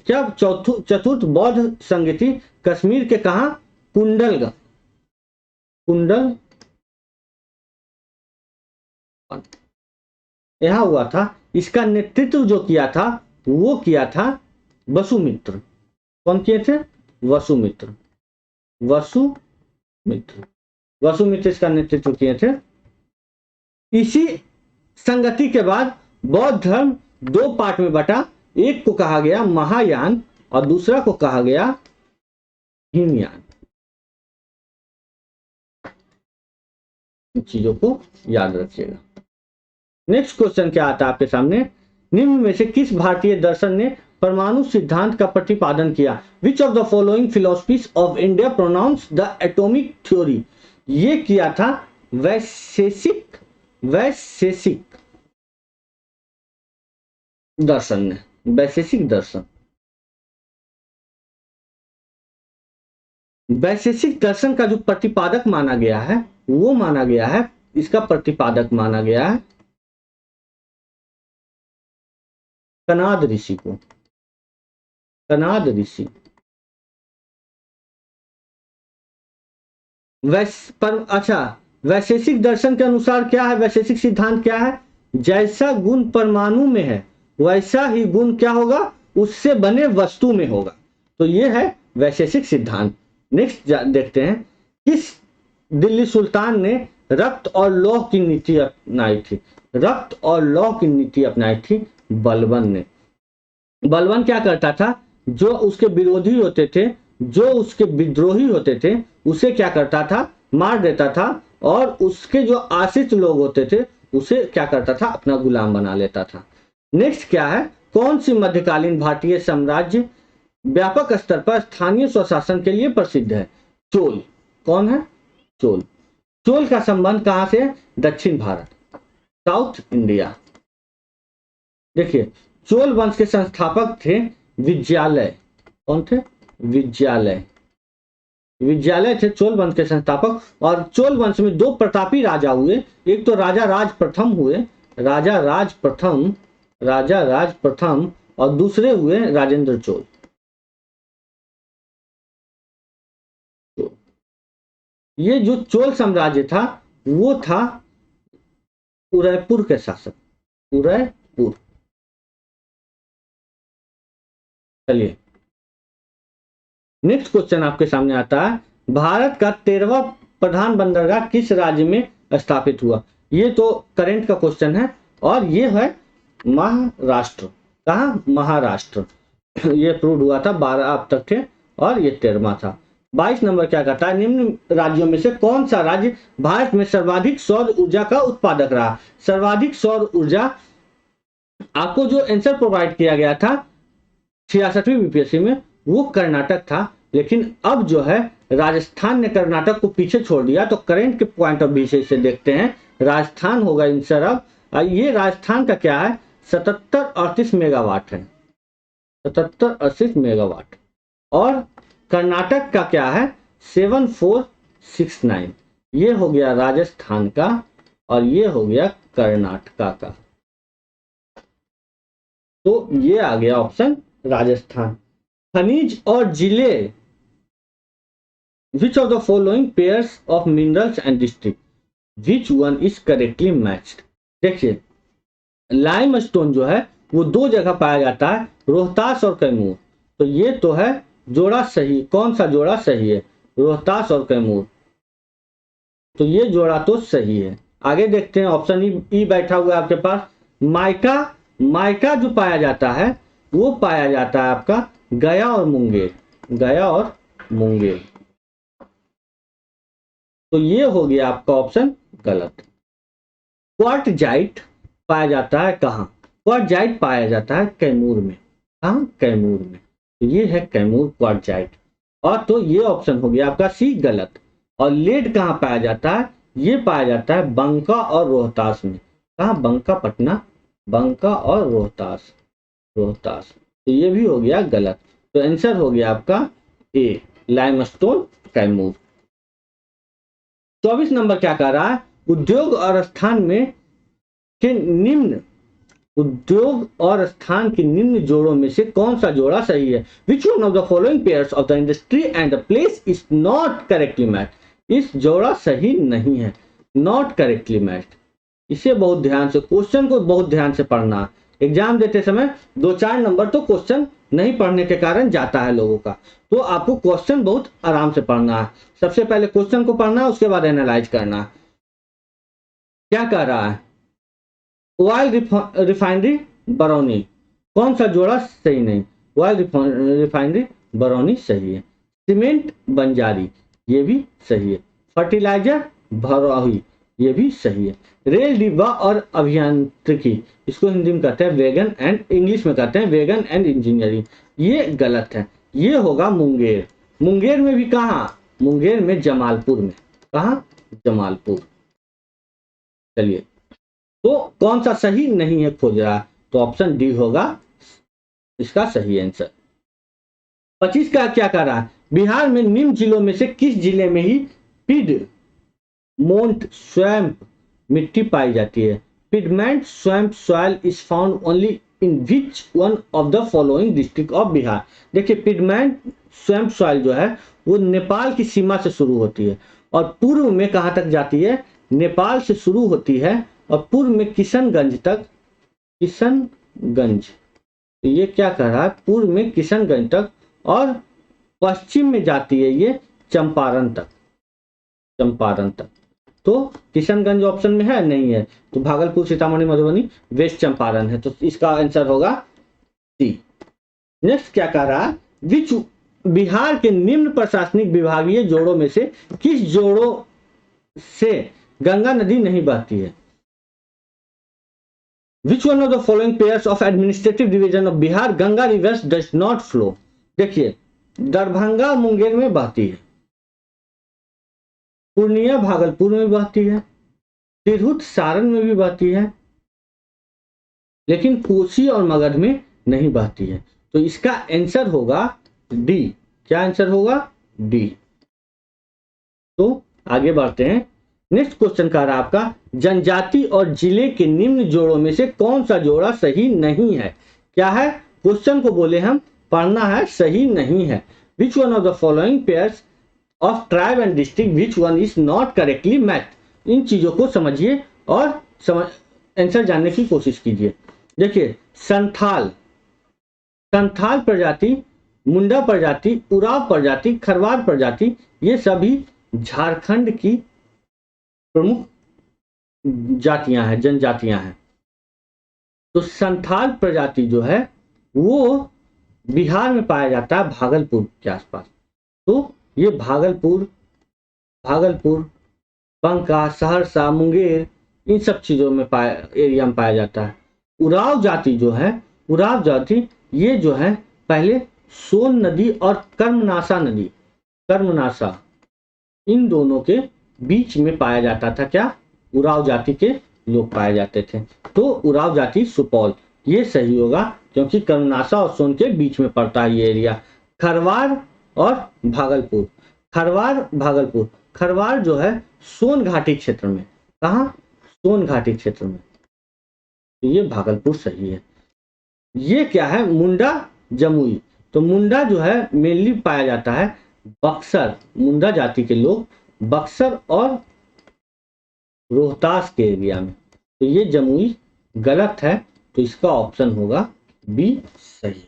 क्या? चतुर्थ बौद्ध संगीति कश्मीर के कहा? कुंडल, कुंडल यहां हुआ था। इसका नेतृत्व जो किया था वो किया था वसुमित्र। कौन किए थे? वसुमित्र, वसुमित्र, वसुमित्र इसका नेतृत्व किए थे। इसी संगति के बाद बौद्ध धर्म दो पार्ट में बटा, एक को कहा गया महायान और दूसरा को कहा गया हीनयान। चीजों को याद रखिएगा। नेक्स्ट क्वेश्चन क्या आता है आपके सामने, निम्न में से किस भारतीय दर्शन ने परमाणु सिद्धांत का प्रतिपादन किया? Which of the following philosophies of India pronounce the atomic theory? ये किया था वैशेषिक, वैशेषिक दर्शन ने, वैशेषिक दर्शन। वैशेषिक दर्शन का जो प्रतिपादक माना गया है वो माना गया है, इसका प्रतिपादक माना गया है कनाद ऋषि को, कनाद ऋषि। अच्छा, वैशेषिक दर्शन के अनुसार क्या है? वैशेषिक सिद्धांत क्या है? जैसा गुण परमाणु में है वैसा ही गुण क्या होगा? उससे बने वस्तु में होगा। तो ये है वैशेषिक सिद्धांत। नेक्स्ट देखते हैं, किस दिल्ली सुल्तान ने रक्त और लौह की नीति अपनाई थी? रक्त और लौह की नीति अपनाई थी बलबन ने। बलबन क्या करता था? जो उसके विरोधी होते थे, जो उसके विद्रोही होते थे, उसे क्या करता था? मार देता था। और उसके जो आश्रित लोग होते थे उसे क्या करता था? अपना गुलाम बना लेता था। नेक्स्ट क्या है, कौन सी मध्यकालीन भारतीय साम्राज्य व्यापक स्तर पर स्थानीय स्वशासन के लिए प्रसिद्ध है? चोल। कौन है? चोल। चोल का संबंध कहां से? दक्षिण भारत, साउथ इंडिया। देखिए चोल वंश के संस्थापक थे विजयालय। कौन थे? विजयालय। विजयालय थे चोल वंश के संस्थापक। और चोल वंश में दो प्रतापी राजा हुए, एक तो राजा राज प्रथम हुए, राजा राज प्रथम, राजा राज प्रथम, और दूसरे हुए राजेंद्र चोल। ये जो चोल साम्राज्य था वो था उदयपुर के शासक, उदयपुर। चलिए नेक्स्ट क्वेश्चन आपके सामने आता है, भारत का 13वां प्रधान बंदरगाह किस राज्य में स्थापित हुआ? ये तो करंट का क्वेश्चन है और ये है महाराष्ट्र। कहा? महाराष्ट्र। ये अप्रूव हुआ था, 12 अब तक थे और ये 13वां था। 22 नंबर क्या कहता है, निम्न राज्यों में से कौन सा राज्य भारत में सर्वाधिक सौर ऊर्जा का उत्पादक रहा। सर्वाधिक सौर ऊर्जा आपको जो आंसर प्रोवाइड किया गया था 66वीं बीपीएससी में वो कर्नाटक था, लेकिन अब जो है राजस्थान ने कर्नाटक को पीछे छोड़ दिया। तो करंट के पॉइंट ऑफ व्यू से इसे देखते हैं, राजस्थान होगा आंसर। अब ये राजस्थान का क्या है, 7738 मेगावाट है, 7738 मेगावाट। और कर्नाटक का क्या है, 7469। ये हो गया राजस्थान का और ये हो गया कर्नाटका का। तो ये आ गया ऑप्शन राजस्थान। खनिज और जिले, विच of the following pairs of minerals and district, which one is correctly matched. देखिए लाइमस्टोन जो है वो 2 जगह पाया जाता है, रोहतास और कैमूर। तो ये तो है जोड़ा सही, कौन सा जोड़ा सही है, रोहतास और कैमूर। तो ये जोड़ा तो सही है। आगे देखते हैं ऑप्शन ई बैठा हुआ है आपके पास। माइका, माइका जो पाया जाता है वो पाया जाता है आपका गया और मुंगेर, गया और मुंगेर। तो ये हो गया आपका ऑप्शन गलत। क्वार्टजाइट पाया जाता है कहाँ, क्वार्टजाइट पाया जाता है कैमूर में। कहाँ, कैमूर में। तो ये है कैमूर क्वार्टजाइट। और तो ये ऑप्शन हो गया आपका सी गलत। और लेड कहाँ पाया जाता है, ये पाया जाता है बंका और रोहतास में। कहाँ, बंका पटना, बंका और रोहतास, रोहतास। तो ये भी हो गया गलत। तो आंसर हो गया आपका ए, लाइमस्टोन कैमूर। 24 नंबर क्या कह रहा है, उद्योग और स्थान में के निम्न, उद्योग और स्थान के निम्न जोड़ों में से कौन सा जोड़ा सही है। Which one of the following pairs of the industry and the place is not correctly matched. इस जोड़ा सही नहीं है, नॉट करेक्टली मैच्ड। इसे बहुत ध्यान से, क्वेश्चन को बहुत ध्यान से पढ़ना। एग्जाम देते समय 2-4 नंबर तो क्वेश्चन नहीं पढ़ने के कारण जाता है लोगों का। तो आपको क्वेश्चन बहुत आराम से पढ़ना है। सबसे पहले क्वेश्चन को पढ़ना, उसके बाद एनालाइज करना। क्या कह रहा है, ऑयल रिफाइनरी बरौनी, कौन सा जोड़ा सही नहीं, ऑयल रिफाइनरी बरौनी सही है। सीमेंट बंजारी, ये भी सही है। फर्टिलाइजर भरौही, ये भी सही है। रेल डिब्बा और अभियांत्रिकी, इसको हिंदी में कहते हैं वैगन एंड, इंग्लिश में कहते हैं वैगन एंड इंजीनियरिंग, ये गलत है। ये होगा मुंगेर। मुंगेर में भी कहाँ, मुंगेर में जमालपुर में। कहाँ, जमालपुर। चलिए, तो कौन सा सही नहीं है खोज रहा, तो ऑप्शन डी होगा इसका सही आंसर। 25 का क्या कह रहा है, बिहार में निम्न जिलों में से किस जिले में ही पिडमोंट स्वैम्प मिट्टी पाई जाती है। Piedmont swamp soil is found only in which one of the following district of Bihar. देखिए पिडमेंट स्वैम्प सॉइल जो है वो नेपाल की सीमा से शुरू होती है और पूर्व में कहाँ तक जाती है, नेपाल से शुरू होती है और पूर्व में किशनगंज तक, किशनगंज, तो ये क्या कह रहा है, पूर्व में किशनगंज तक और पश्चिम में जाती है ये चंपारण तक, चंपारण तक। तो किशनगंज ऑप्शन में है नहीं है, तो भागलपुर, सीतामढ़ी, मधुबनी, वेस्ट चंपारण है। तो इसका आंसर होगा सी। नेक्स्ट क्या कह रहा है, विच बिहार के निम्न प्रशासनिक विभागीय जोड़ों में से किस जोड़ों से गंगा नदी नहीं बहती है। Which one of the following pairs of administrative division of Bihar Ganga rivers does not flow? देखिए दरभंगा मुंगेर में बहती है, पूर्णिया भागलपुर में बहती है, तिरहुत सारण में भी बहती है, लेकिन कोसी और मगध में नहीं बहती है। तो इसका आंसर होगा डी। क्या आंसर होगा, डी। तो आगे बढ़ते हैं। नेक्स्ट क्वेश्चन का रहा आपका, जनजाति और जिले के निम्न जोड़ों में से कौन सा जोड़ा सही नहीं है। क्या है, क्वेश्चन को बोले हम, पढ़ना है, सही नहीं है। Which one of the following pairs of tribe and district which one is not correctly matched. इन चीजों को समझिए और आंसर जानने की कोशिश कीजिए। देखिए संथाल, संथाल प्रजाति, मुंडा प्रजाति, उराव प्रजाति, खरवार प्रजाति, ये सभी झारखंड की प्रमुख जातियां हैं, जनजातियां हैं। तो संथाल प्रजाति जो है वो बिहार में पाया जाता है भागलपुर के आसपास। तो ये भागलपुर, बंका, सहरसा, मुंगेर, इन सब चीजों में एरिया में पाया जाता है। उराव जाति जो है, उराव जाति ये जो है पहले सोन नदी और कर्मनाशा इन दोनों के बीच में पाया जाता था। क्या? उराव जाति के लोग पाए जाते थे। तो उराव जाति सुपौल, ये सही होगा क्योंकि कर्मनाशा और सोन के बीच में पड़ता है ये एरिया। खरवार और भागलपुर, खरवार जो है सोन घाटी क्षेत्र में। कहाँ? सोन घाटी क्षेत्र में। तो ये भागलपुर सही है। ये क्या है? मुंडा जमुई। तो मुंडा जो है मेनली पाया जाता है बक्सर, मुंडा जाति के लोग बक्सर और रोहतास के एरिया में। तो ये जमुई गलत है, तो इसका ऑप्शन होगा बी सही।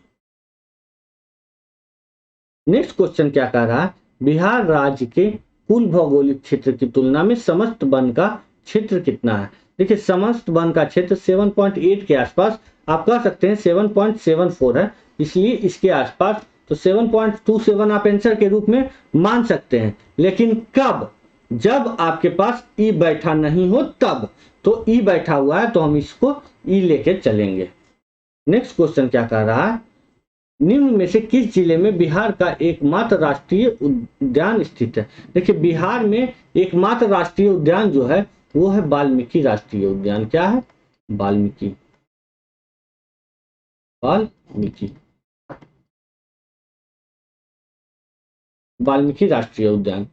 नेक्स्ट क्वेश्चन क्या कह रहा है? बिहार राज्य के कुल भौगोलिक क्षेत्र की तुलना में समस्त वन का क्षेत्र कितना है? देखिए समस्त वन का क्षेत्र 7.8 के आसपास, आप कह सकते हैं 7.74 है, इसलिए इसके आसपास। तो 7.27 आप आंसर के रूप में मान सकते हैं, लेकिन कब? जब आपके पास ई बैठा नहीं हो तब। तो ई बैठा हुआ है तो हम इसको ई लेके चलेंगे। नेक्स्ट क्वेश्चन क्या कह रहा है? निम्न में से किस जिले में बिहार का एकमात्र राष्ट्रीय उद्यान स्थित है? देखिए बिहार में एकमात्र राष्ट्रीय उद्यान जो है वो है वाल्मीकि राष्ट्रीय उद्यान। क्या है? वाल्मीकि राष्ट्रीय उद्यान।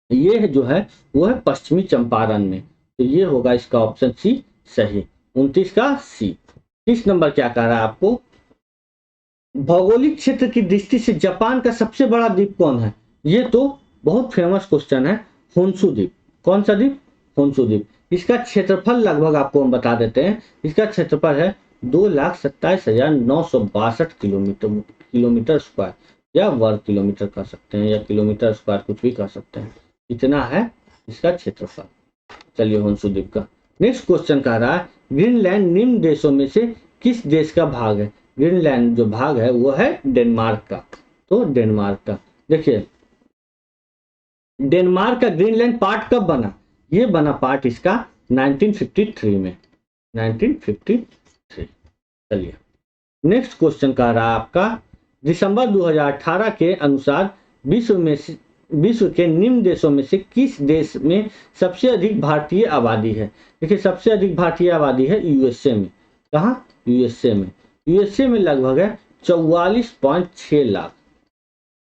ये जो है वो है पश्चिमी चंपारण में। तो ये होगा इसका ऑप्शन सी सही। 29 का सी। 30 नंबर क्या कह रहा है आपको? भौगोलिक क्षेत्र की दृष्टि से जापान का सबसे बड़ा द्वीप कौन है? ये तो बहुत फेमस क्वेश्चन है, होन्शु द्वीप। कौन सा द्वीप? होन्शु द्वीप। इसका क्षेत्रफल लगभग आपको हम बता देते हैं। इसका क्षेत्रफल है 2,27,962 किलोमीटर स्क्वायर, या वर्ग किलोमीटर कह सकते हैं, या किलोमीटर स्क्वायर, कुछ भी कह सकते हैं। इतना है इसका क्षेत्रफल। चलिए होन्शु द्वीप का। नेक्स्ट क्वेश्चन कह रहा है ग्रीनलैंड निम्न देशों में से किस देश का भाग है? ग्रीनलैंड जो भाग है वो है डेनमार्क का। तो डेनमार्क का। देखिए डेनमार्क का ग्रीनलैंड पार्ट कब बना? ये बना पार्ट इसका 1953 में, 1953। चलिए नेक्स्ट क्वेश्चन कह रहा है आपका दिसंबर 2018 के अनुसार विश्व के निम्न देशों में से किस देश में सबसे अधिक भारतीय आबादी है? देखिए सबसे अधिक भारतीय आबादी है यूएसए में। कहाँ? यूएसए में। यूएसए में लगभग है 44.6 लाख।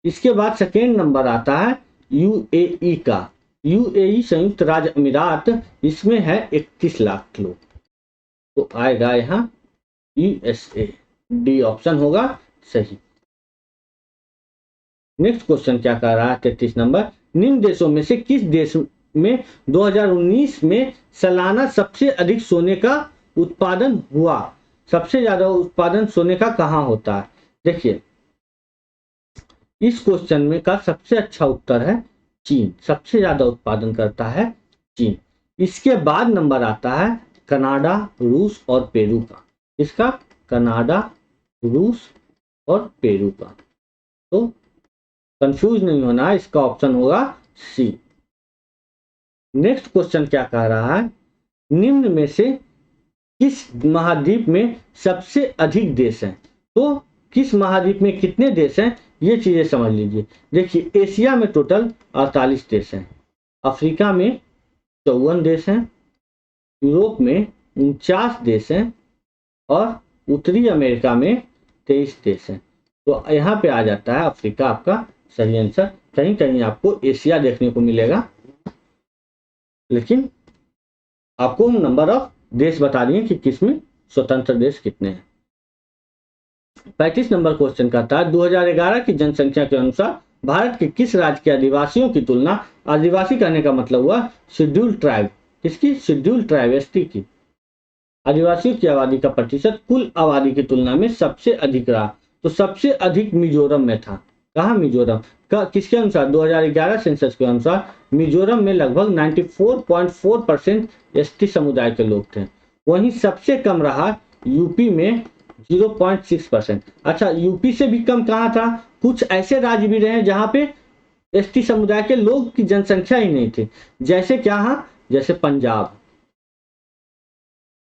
इसके बाद सेकेंड नंबर आता है यूएई का। यूएई संयुक्त राज्य अमीरात, इसमें है 31 लाख लोग। तो आएगा यहाँ यूएसए। डी ऑप्शन होगा सही। नेक्स्ट क्वेश्चन क्या कह रहा है? 33 नंबर निम्न देशों में से किस देश में 2019 में सालाना सबसे अधिक सोने का उत्पादन हुआ? सबसे ज्यादा उत्पादन सोने का कहाँ होता है? देखिए इस क्वेश्चन में का सबसे अच्छा उत्तर है चीन। सबसे ज्यादा उत्पादन करता है चीन। इसके बाद नंबर आता है कनाडा, रूस और पेरू का। इसका कनाडा, रूस और पेरू का। तो कंफ्यूज नहीं होना, इसका ऑप्शन होगा सी। नेक्स्ट क्वेश्चन क्या कह रहा है? निम्न में से किस महाद्वीप में सबसे अधिक देश हैं? तो किस महाद्वीप में कितने देश हैं ये चीजें समझ लीजिए। देखिए एशिया में टोटल 48 देश हैं, अफ्रीका में 54 देश हैं, यूरोप में 49 देश हैं और उत्तरी अमेरिका में 23 देश हैं। तो यहाँ पे आ जाता है अफ्रीका आपका सही आंसर। कहीं कहीं आपको एशिया देखने को मिलेगा, लेकिन आपको नंबर ऑफ देश बता दिए कि किसमें स्वतंत्र देश कितने हैं। 35 नंबर क्वेश्चन कहता है 2011 की जनसंख्या के अनुसार भारत के किस राज्य के आदिवासियों की तुलना, आदिवासी कहने का मतलब हुआ शेड्यूल ट्राइब, किसकी? शेड्यूल ट्राइब एसटी की। आदिवासियों की आबादी का प्रतिशत कुल आबादी की तुलना में सबसे अधिक रहा। तो सबसे अधिक मिजोरम में था। कहाँ? मिजोरम का। किसके अनुसार? 2011 सेंसस के अनुसार मिजोरम में लगभग 94.4% एसटी समुदाय के लोग थे। वहीं सबसे कम रहा यूपी में 0.6%। अच्छा, यूपी से भी कम कहाँ था? कुछ ऐसे राज्य भी रहे जहां पे एसटी समुदाय के लोग की जनसंख्या ही नहीं थी, जैसे क्या? हाँ, जैसे पंजाब,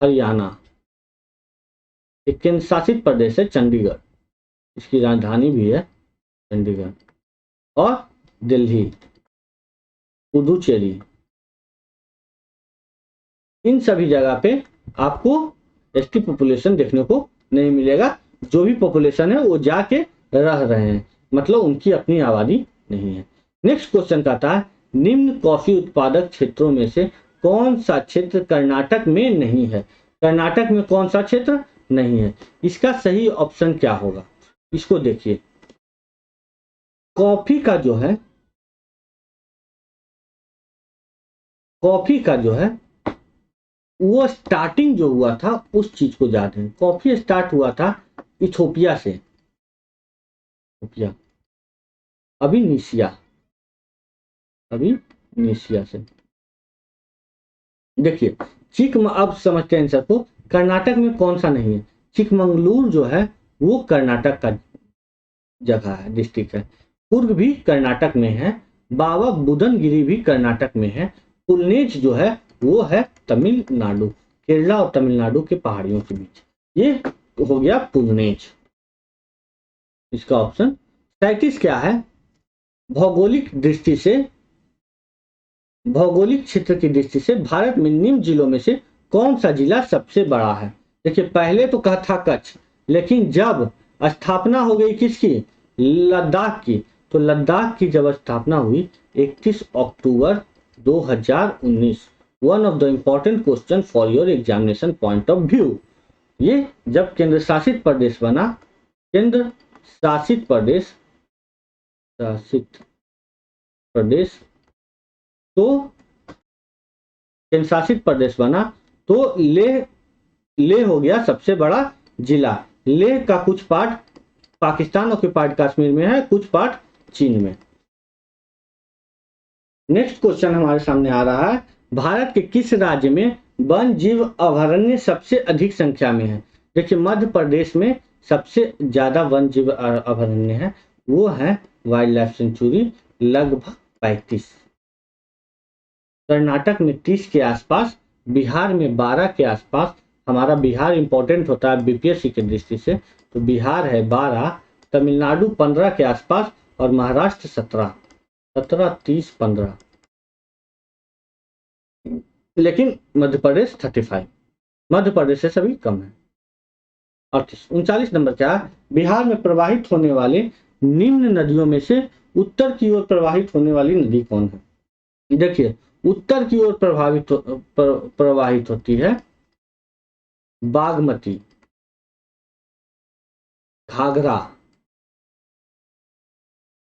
हरियाणा। एक केंद्र शासित प्रदेश है चंडीगढ़, इसकी राजधानी भी है चंडीगढ़। और दिल्ली, पुदुचेरी, इन सभी जगह पे आपको एसटी पॉपुलेशन देखने को नहीं मिलेगा। जो भी पॉपुलेशन है वो जाके रह रहे हैं, मतलब उनकी अपनी आबादी नहीं है। नेक्स्ट क्वेश्चन कहता है, निम्न कॉफी उत्पादक क्षेत्रों में से कौन सा क्षेत्र कर्नाटक में नहीं है? कर्नाटक में कौन सा क्षेत्र नहीं है? इसका सही ऑप्शन क्या होगा? इसको देखिए, कॉफी का जो है, कॉफी का जो है वो स्टार्टिंग जो हुआ था उस चीज को याद है। कॉफी स्टार्ट हुआ था इथोपिया से, इथोपिया, अभी निशिया, अभी निशिया से। देखिए, अब समझते हैं आंसर को। कर्नाटक में कौन सा नहीं है? चिकमंगलुरु जो है वो कर्नाटक का जगह है, डिस्ट्रिक्ट है। कुर्ग भी कर्नाटक में है। बाबा बुदनगिरी भी कर्नाटक में है। पुलनेच जो है वो है तमिलनाडु, केरला और तमिलनाडु के पहाड़ियों के बीच। ये हो गया पुलनेच, इसका ऑप्शन। 37 क्या है? भौगोलिक दृष्टि से, भौगोलिक क्षेत्र की दृष्टि से भारत में निम्न जिलों में से कौन सा जिला सबसे बड़ा है? देखिए, पहले तो कहा था कच्छ, लेकिन जब स्थापना हो गई किसकी? लद्दाख की। तो लद्दाख की जब स्थापना हुई 31 अक्टूबर 2019, one of the important question for your examination point of view. ये जब केंद्र शासित प्रदेश बना, केंद्र शासित प्रदेश, शासित प्रदेश, तो केंद्र शासित प्रदेश बना तो लेह हो गया सबसे बड़ा जिला। लेह का कुछ पार्ट पाकिस्तान ऑक्युपाइड कश्मीर में है, कुछ पार्ट चीन में। नेक्स्ट क्वेश्चन हमारे सामने आ रहा है, भारत के किस राज्य में वन जीव अभयारण्य सबसे अधिक संख्या में है? देखिए, मध्य प्रदेश में सबसे ज्यादा वन जीव अभयारण्य है, वो है वाइल्ड लाइफ सेंचुरी, लगभग 35। कर्नाटक में 30 के आसपास, बिहार में 12 के आसपास। हमारा बिहार इंपॉर्टेंट होता है बीपीएससी की दृष्टि से, तो बिहार है 12, तमिलनाडु 15 के आसपास और महाराष्ट्र 17, 30, 15। लेकिन मध्य प्रदेश 35, मध्य प्रदेश से सभी कम है। 38, 39 नंबर क्या है? बिहार में प्रवाहित होने वाले निम्न नदियों में से उत्तर की ओर प्रवाहित होने वाली नदी कौन है? देखिए, उत्तर की ओर प्रवाहित होती है बागमती, घाघरा,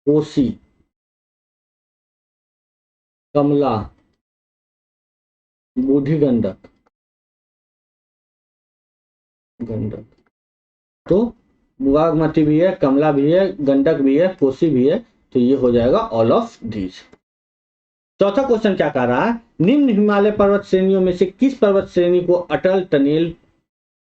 कोसी, कमला, बूढ़ी गंडक, गंडक। तो बागमती भी है, कमला भी है, गंडक भी है, कोसी भी है, तो ये हो जाएगा ऑल ऑफ दीज। चौथा क्वेश्चन क्या कह रहा है, निम्न हिमालय पर्वत श्रेणियों में से किस पर्वत श्रेणी को अटल टनल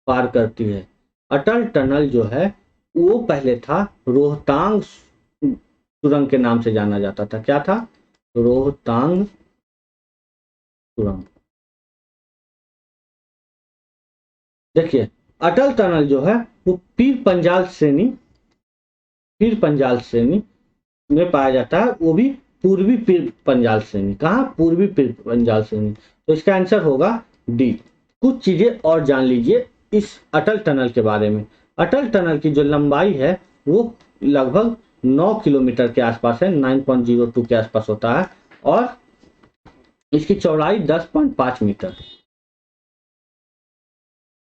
पार करती है? अटल टनल जो है वो पहले था रोहतांग सुरंग के नाम से जाना जाता था। क्या था? रोहतांग सुरंग। देखिए, अटल टनल जो है वो पीर पंजाल श्रेणी, पीर पंजाल श्रेणी में पाया जाता है, वो भी पूर्वी पीर पंजाल श्रेणी। कहाँ? पूर्वी पीर पंजाल श्रेणी। तो इसका आंसर होगा डी। कुछ चीजें और जान लीजिए इस अटल टनल के बारे में। अटल टनल की जो लंबाई है वो लगभग 9 किलोमीटर के आसपास है, 9.02 के आसपास होता है, और इसकी चौड़ाई 10.5 मीटर।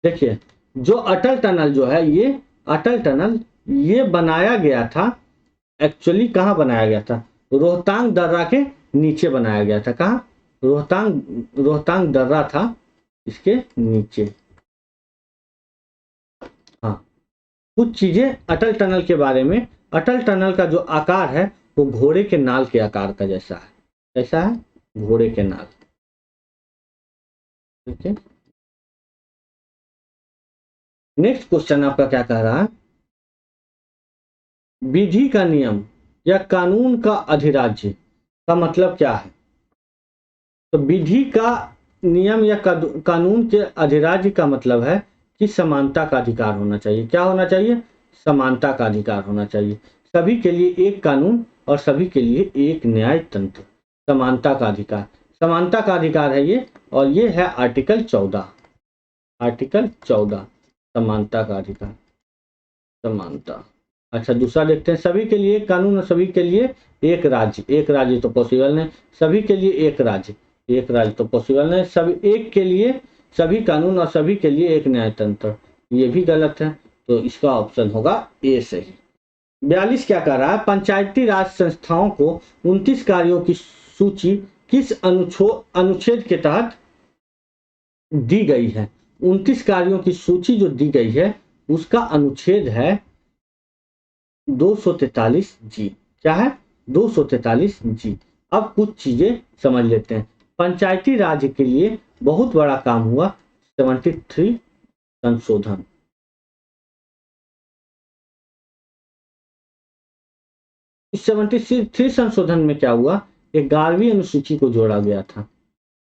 देखिए, जो अटल टनल जो है, ये अटल टनल ये बनाया गया था, एक्चुअली कहाँ बनाया गया था? रोहतांग दर्रा के नीचे बनाया गया था। कहाँ? रोहतांग दर्रा था इसके नीचे। हाँ, कुछ चीजें अटल टनल के बारे में। अटल टनल का जो आकार है वो घोड़े के नाल के आकार का जैसा है। कैसा है? घोड़े के नाल। ठीक है। नेक्स्ट क्वेश्चन आपका क्या कह रहा है, विधि का नियम या कानून का अधिराज्य का मतलब क्या है। तो विधि का नियम या कानून के अधिराज्य का मतलब है कि समानता का अधिकार होना चाहिए। क्या होना चाहिए, समानता का अधिकार होना चाहिए। सभी के लिए एक कानून और सभी के लिए एक न्याय तंत्र, समानता का अधिकार, समानता का अधिकार है ये। और ये है आर्टिकल 14, आर्टिकल 14 समानता का अधिकार, समानता। अच्छा दूसरा देखते हैं, सभी के लिए एक कानून और सभी के लिए एक राज्य। एक राज्य तो पॉसिबल नहीं, सभी के लिए एक राज्य, एक राज्य तो पॉसिबल नहीं। सभी एक के लिए सभी कानून और सभी के लिए एक न्यायतंत्र, ये भी गलत है। तो इसका ऑप्शन होगा ए सही। 42 क्या कह रहा है, पंचायती राज संस्थाओं को 29 कार्यों की सूची किस अनुच्छेद के तहत दी गई है। 29 कार्यों की सूची जो दी गई है उसका अनुच्छेद है 243 जी। क्या है, 243 जी। अब कुछ चीजें समझ लेते हैं। पंचायती राज के लिए बहुत बड़ा काम हुआ 73 संशोधन। इस 73 संशोधन में क्या हुआ, 11वीं अनुसूची को जोड़ा गया था,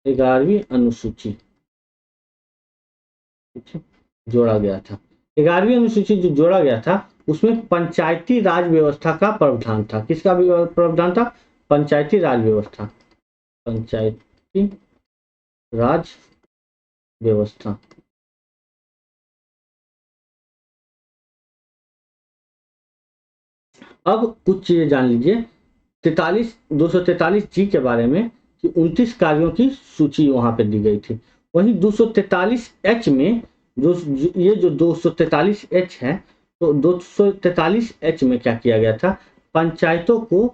11वीं अनुसूची जोड़ा गया था। 11वीं अनुसूची जो जोड़ा गया था उसमें पंचायती राज व्यवस्था का प्रावधान था। किसका प्रावधान था, पंचायती राज व्यवस्था, पंचायती राज व्यवस्था। अब कुछ चीजें जान लीजिए 243 जी के बारे में कि 29 कार्यों की सूची वहां पे दी गई थी। वहीं 243 एच में ये जो 243 एच है, तो 243 एच में क्या किया गया था, पंचायतों को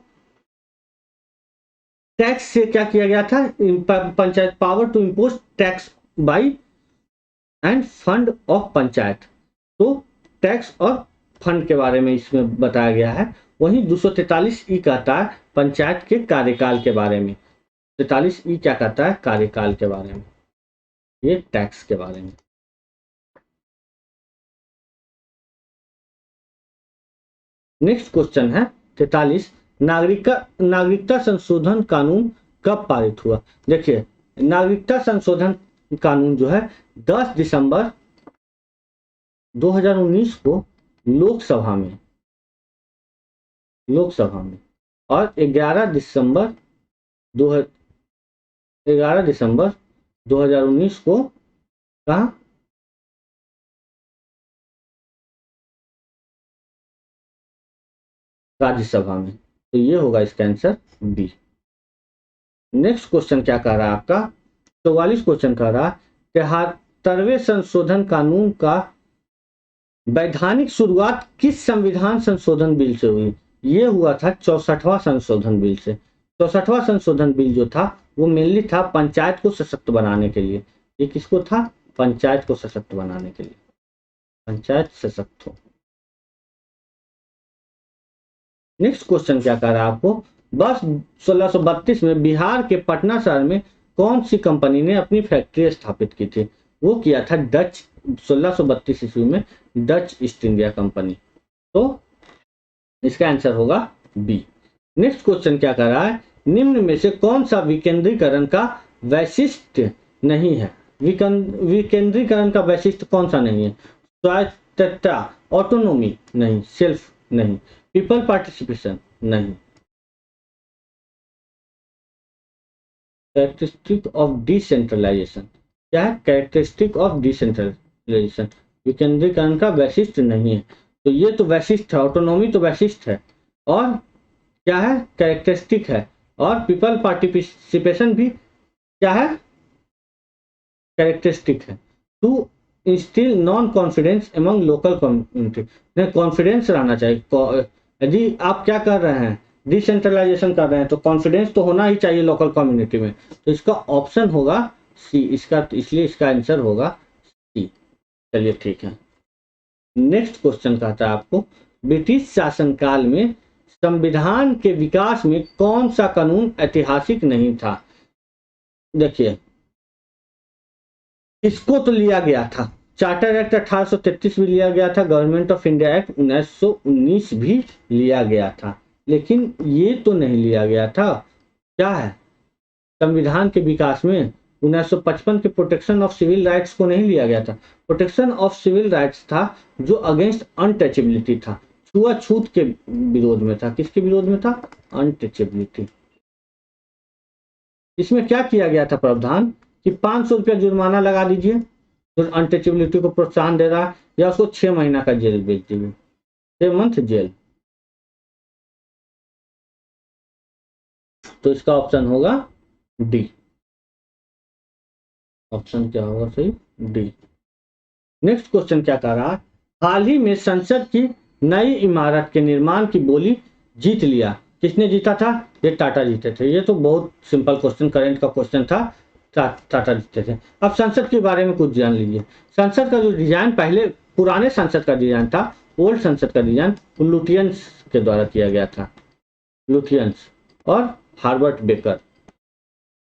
टैक्स से क्या किया गया था, panchayat power to impose tax by and fund of panchayat. तो टैक्स और फंड के बारे में इसमें बताया गया है। वहीं 243 ई कहता है पंचायत के कार्यकाल के बारे में, 43 ई क्या कहता है, कार्यकाल के बारे में, ये टैक्स के बारे में। नेक्स्ट क्वेश्चन है 43, नागरिकता संशोधन कानून कब पारित हुआ। देखिए नागरिकता संशोधन कानून जो है 10 दिसंबर 2019 को लोकसभा में और 11 दिसंबर 2019 को कहा, राज्यसभा में। तो ये होगा इसका आंसर बी। नेक्स्ट क्वेश्चन क्या कह रहा है आपका, 44 क्वेश्चन कह रहा है 73वें संशोधन कानून का वैधानिक शुरुआत किस संविधान संशोधन बिल से हुई। ये हुआ था 64वां संशोधन बिल से। 64वां संशोधन बिल जो था वो मेनली था पंचायत को सशक्त बनाने के लिए। ये किसको था, पंचायत को सशक्त बनाने के लिए, पंचायत सशक्त हो। नेक्स्ट क्वेश्चन क्या कह रहा है आपको, वर्ष 1632 में बिहार के पटना शहर में कौन सी कंपनी ने अपनी फैक्ट्री स्थापित की थी। वो किया था डच, 1632 ईस्वी में डच ईस्ट इंडिया कंपनी। तो इसका आंसर होगा बी। नेक्स्ट क्वेश्चन क्या कर रहा है, निम्न में से कौन सा विकेंद्रीकरण का वैशिष्ट नहीं है। विकेंद्रीकरण का वैशिष्ट कौन सा नहीं है, स्वायत्तता, ऑटोनोमी नहीं, सेल्फ नहीं, पीपल पार्टिसिपेशन नहीं, कैरेक्टरिस्टिक ऑफ डिसेंट्रलाइजेशन। क्या है, कैरेक्टरिस्टिक ऑफ डिसेंट्रलाइजेशन, विकेंद्रीकरण का वैशिष्ट नहीं है। तो ये तो वैशिष्ट है, ऑटोनोमी तो वैशिष्ट है, और क्या है, कैरेक्टरिस्टिक है, और पीपल पार्टिसिपेशन भी क्या है, कैरेक्टरिस्टिक है। To instil non confidence among local community, confidence रहना चाहिए। यदि आप क्या कर रहे हैं, डिसेंट्रलाइजेशन कर रहे हैं, तो कॉन्फिडेंस तो होना ही चाहिए लोकल कम्युनिटी में। तो इसका ऑप्शन होगा सी इसका, इसलिए इसका आंसर होगा सी। चलिए ठीक है। नेक्स्ट क्वेश्चन कहता है आपको, ब्रिटिश शासनकाल में संविधान के विकास में कौन सा कानून ऐतिहासिक नहीं था। देखिए इसको तो लिया गया था चार्टर एक्ट 1833 भी लिया गया था, गवर्नमेंट ऑफ इंडिया एक्ट 1919 भी लिया गया था, लेकिन ये तो नहीं लिया गया था, क्या है, संविधान के विकास में 1955 के प्रोटेक्शन ऑफ सिविल राइट्स को नहीं लिया गया था। प्रोटेक्शन ऑफ सिविल राइट्स था जो अगेंस्ट अनटचेबिलिटी था, छुआछूत के विरोध में था। किसके विरोध में था? अनटचेबिलिटी। इसमें क्या किया गया था प्रावधान कि 500 रुपया जुर्माना लगा दीजिए तो अनटचेबिलिटी को प्रोत्साहन दे रहा है, या उसको 6 महीना का जेल भेज दीजिए, 6 मंथ जेल। तो इसका ऑप्शन होगा डी। ऑप्शन क्या होगा सही? डी। नेक्स्ट क्वेश्चन क्या कह रहा है? हाल ही में संसद की नई इमारत के निर्माण की बोली जीत लिया, किसने जीता था? ये टाटा जीते थे। ये तो बहुत सिंपल क्वेश्चन, करंट का क्वेश्चन था, टाटा जीते थे। अब संसद के बारे में कुछ जान लीजिए। संसद का जो डिजाइन, पहले पुराने संसद का डिजाइन था, ओल्ड संसद का डिजाइन लुटियंस के द्वारा किया गया था, लुटियंस और हार्वर्ड बेकर।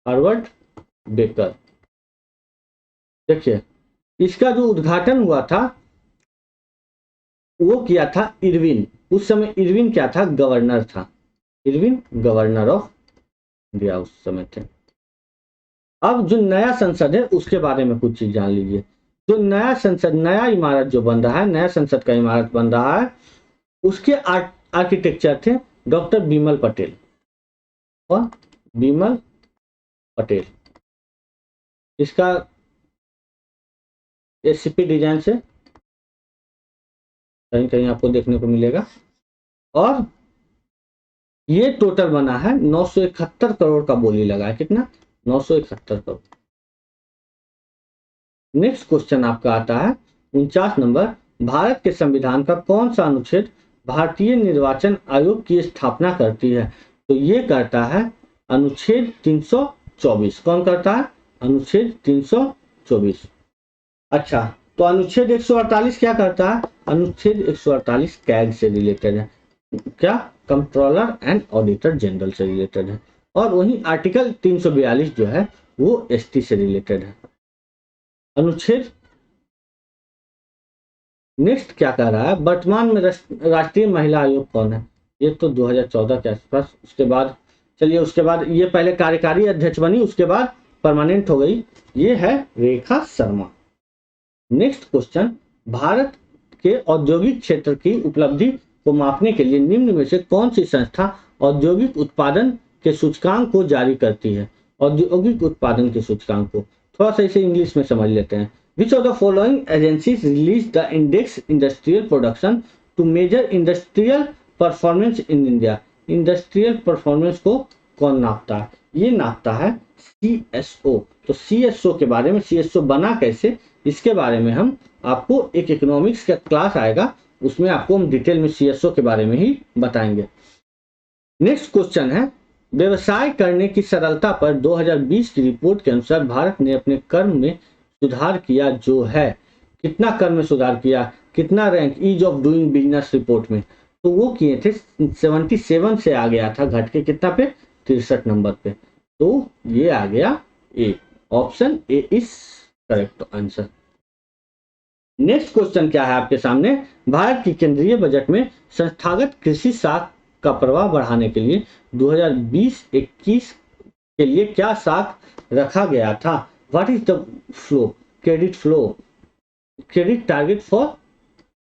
Harvard baker. देखिए इसका जो उद्घाटन हुआ था वो किया था इरविन। उस समय इरविन क्या था? गवर्नर था। इरविन गवर्नर ऑफ इंडिया उस समय थे। अब जो नया संसद है उसके बारे में कुछ चीज जान लीजिए। जो नया संसद, नया इमारत जो बन रहा है, नया संसद का इमारत बन रहा है, उसके आर्किटेक्चर थे डॉक्टर बिमल पटेल और बिमल पटेल। इसका एससीपी डिजाइन से कहीं कहीं आपको देखने को मिलेगा। और ये टोटल बना है 971 करोड़ का बोली लगा है। कितना? 971 करोड़। नेक्स्ट क्वेश्चन आपका आता है 49 नंबर। भारत के संविधान का कौन सा अनुच्छेद भारतीय निर्वाचन आयोग की स्थापना करती है? तो ये करता है अनुच्छेद 324। कौन करता है? अनुच्छेद 324। अच्छा, तो अनुच्छेद 148 क्या करता है? अनुच्छेद 148 कैग से रिलेटेड है। क्या? कंट्रोलर एंड ऑडिटर जनरल से रिलेटेड है। और वहीं आर्टिकल 342 जो है वो एसटी से रिलेटेड है। अनुच्छेद नेक्स्ट क्या कह रहा है? वर्तमान में राष्ट्रीय महिला आयोग कौन है? ये तो 2014 के आसपास। उसके बाद चलिए, उसके बाद ये पहले कार्यकारी अध्यक्ष बनी, उसके बाद परमानेंट हो गई। ये है रेखा शर्मा। नेक्स्ट क्वेश्चन, भारत के औद्योगिक क्षेत्र की उपलब्धि को मापने के लिए निम्न में से कौन सी संस्था औद्योगिक उत्पादन के सूचकांक को जारी करती है? औद्योगिक उत्पादन के सूचकांक को थोड़ा सा इसे इंग्लिश में समझ लेते हैं। Which of the following agencies release the index industrial production to measure industrial performance in India? Industrial performance को कौन नापता है? ये नापता है CSO। तो CSO के बारे में, CSO बना कैसे, इसके बारे में हम आपको एक इकोनॉमिक्स का क्लास आएगा, उसमें आपको हम डिटेल में CSO के बारे में ही बताएंगे। नेक्स्ट क्वेश्चन है, व्यवसाय करने की सरलता पर 2020 की रिपोर्ट के अनुसार भारत ने अपने कर में सुधार किया जो है। कितना कर में सुधार किया? कितना rank ease of doing business report में? तो वो किए थे 77 से आ गया था, घट के कितना पे? 63 नंबर पे। तो ये आ गया A. Option A is correct answer. Next question क्या है आपके सामने? भारत की केंद्रीय बजट में संस्थागत कृषि साख का प्रवाह बढ़ाने के लिए 2020-21 के लिए क्या साख रखा गया था? What is the flow, credit flow, credit target for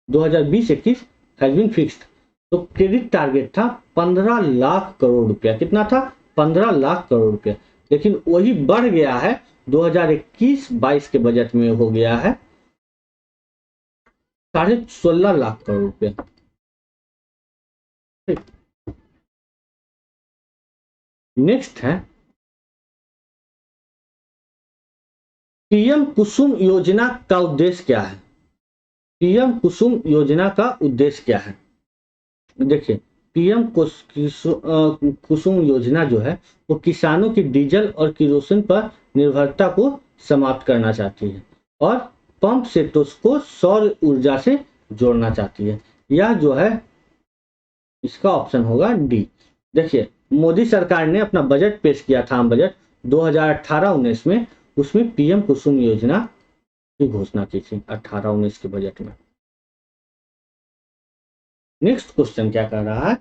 2020-21 has been fixed. तो क्रेडिट टारगेट था 15 लाख करोड़ रुपया। कितना था? 15 लाख करोड़ रुपया। लेकिन वही बढ़ गया है 2021-22 के बजट में, हो गया है 16.5 लाख करोड़ रुपया। नेक्स्ट है पीएम कुसुम योजना का उद्देश्य क्या है? पीएम कुसुम योजना का उद्देश्य क्या है? देखिए, पीएम कुसुम योजना जो है वो किसानों की डीजल और किरोसिन पर निर्भरता को समाप्त करना चाहती है और पंप सेटों को सौर ऊर्जा से जोड़ना चाहती है। यह जो है इसका ऑप्शन होगा डी। देखिए, मोदी सरकार ने अपना बजट पेश किया था, आम बजट 2018-19 में, उसमें पीएम कुसुम योजना की घोषणा की थी 18-19 के बजट में। नेक्स्ट क्वेश्चन क्या कर रहा है,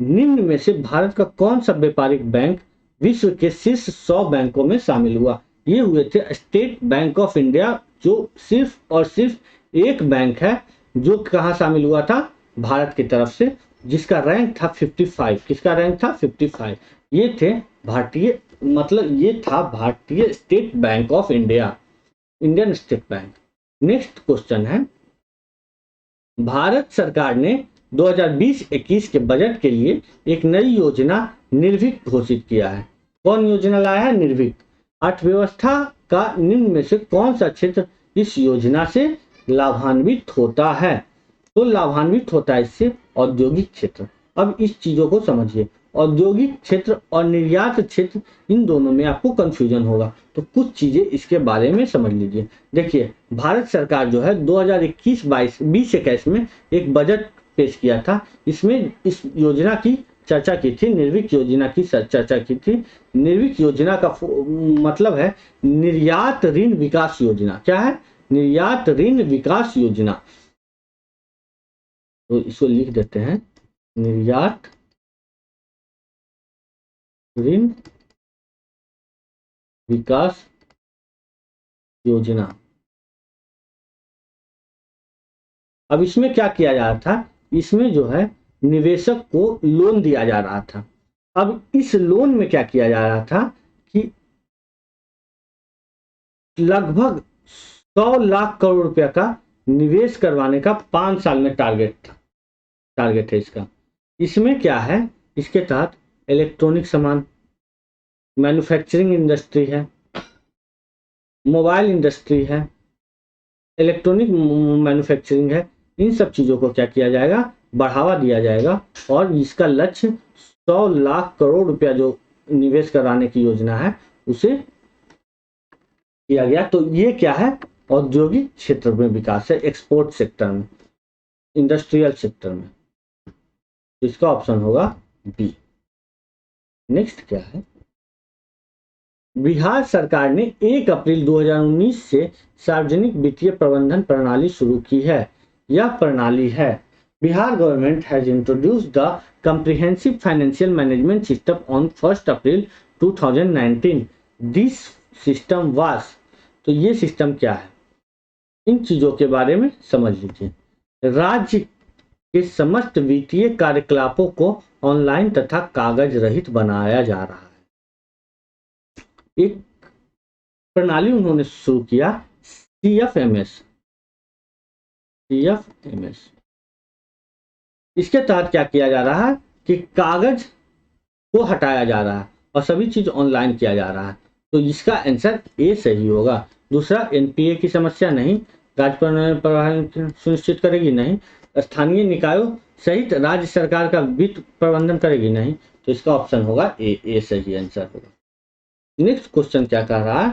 निम्न में से भारत का कौन सा व्यापारिक बैंक विश्व के शीर्ष 100 बैंकों में शामिल हुआ? ये हुए थे स्टेट बैंक ऑफ इंडिया, जो सिर्फ और सिर्फ एक बैंक है जो कहाँ शामिल हुआ था, भारत की तरफ से, जिसका रैंक था 55। किसका रैंक था? 55। ये थे भारतीय, मतलब ये था भारतीय state bank of India, Indian state bank. Next question है, भारत सरकार ने 2020-21 के बजट के लिए एक नई योजना निर्भीक घोषित किया है। कौन योजना लाया है? निर्भीक। अर्थव्यवस्था का निम्न में से कौन सा क्षेत्र इस योजना से लाभान्वित होता है? तो लाभान्वित होता है इससे औद्योगिक क्षेत्र। अब इस चीजों को समझिए, औद्योगिक क्षेत्र और निर्यात क्षेत्र, इन दोनों में आपको कंफ्यूजन होगा, तो कुछ चीजें इसके बारे में समझ लीजिए। देखिए, भारत सरकार जो है 2021-22 में एक बजट पेश किया था, इसमें इस योजना की चर्चा की थी, निर्विक योजना की चर्चा की थी। निर्विक योजना का मतलब है निर्यात ऋण विकास योजना। क्या है? निर्यात ऋण विकास योजना। तो इसको लिख देते हैं, निर्यात ऋण विकास योजना। अब इसमें क्या किया जा रहा था, इसमें जो है निवेशक को लोन दिया जा रहा था। अब इस लोन में क्या किया जा रहा था कि लगभग 100 लाख करोड़ रुपया का निवेश करवाने का 5 साल में टारगेट है इसका। इसमें क्या है, इसके तहत इलेक्ट्रॉनिक सामान, मैन्युफैक्चरिंग इंडस्ट्री है, मोबाइल इंडस्ट्री है, इलेक्ट्रॉनिक मैन्युफैक्चरिंग है, इन सब चीजों को क्या किया जाएगा, बढ़ावा दिया जाएगा। और इसका लक्ष्य 100 लाख करोड़ रुपया जो निवेश कराने की योजना है उसे किया गया। तो ये क्या है, औद्योगिक क्षेत्र में विकास है, एक्सपोर्ट सेक्टर में, इंडस्ट्रियल सेक्टर में। तो इसका ऑप्शन होगा बी। नेक्स्ट क्या है, बिहार सरकार ने 1 अप्रैल 2019 से सार्वजनिक वित्तीय प्रबंधन प्रणाली शुरू की है। यह प्रणाली है, Bihar government has introduced the comprehensive financial management system on 1st April 2019. This system was, तो ये सिस्टम क्या है, इन चीजों के बारे में समझ लीजिए। राज्य के समस्त वित्तीय कार्यकलापों को ऑनलाइन तथा कागज रहित बनाया जा रहा है। एक प्रणाली उन्होंने शुरू किया, CFMS। इसके तहत क्या किया जा रहा है कि कागज को हटाया जा रहा है और सभी चीज ऑनलाइन किया जा रहा है। तो इसका आंसर ए सही होगा। दूसरा, NPA की समस्या नहीं, राज्य प्रबंधन सुनिश्चित करेगी नहीं, स्थानीय निकायों सहित राज्य सरकार का वित्त प्रबंधन करेगी नहीं। तो इसका ऑप्शन होगा ए सही आंसर होगा। नेक्स्ट क्वेश्चन क्या कह रहा है,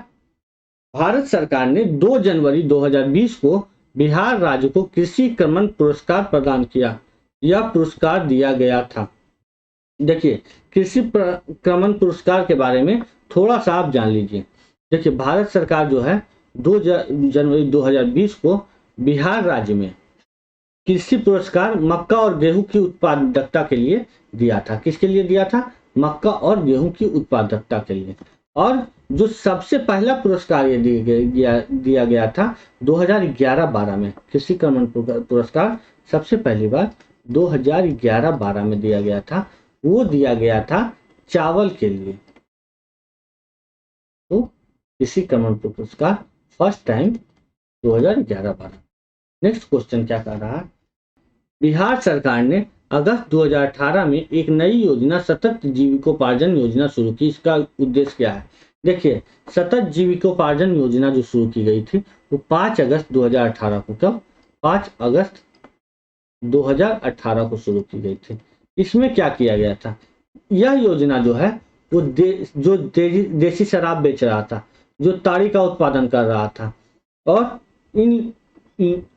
भारत सरकार ने 2 जनवरी 2020 को बिहार राज्य को कृषि कर्मण पुरस्कार प्रदान किया। यह पुरस्कार दिया गया था, देखिए कृषि कर्मण पुरस्कार के बारे में थोड़ा सा आप जान लीजिए। देखिए, भारत सरकार जो है 2 जनवरी 2020 को बिहार राज्य में कृषि पुरस्कार मक्का और गेहूं की उत्पादकता के लिए दिया था। किसके लिए दिया था? मक्का और गेहूं की उत्पादकता के लिए। और जो सबसे पहला पुरस्कार ये दिया गया था 2011-12 में, कृषि कर्मण पुरस्कार सबसे पहली बार 2011-12 में दिया गया था। वो दिया गया था चावल के लिए। तो कृषि कर्मण पुरस्कार फर्स्ट टाइम 2011-12। नेक्स्ट क्वेश्चन क्या कर रहा है, बिहार सरकार ने अगस्त 2018 में एक नई योजना सतत जीविकोपार्जन योजना शुरू की। इसका उद्देश्य क्या है? देखिए, सतत जीविकोपार्जन योजना जो शुरू की गई थी वो 5 अगस्त 2018 को, कब? 5 अगस्त 2018 को शुरू की गई थी। इसमें क्या किया गया था, यह योजना जो है वो जो देसी शराब बेच रहा था, जो ताड़ी का उत्पादन कर रहा था और इन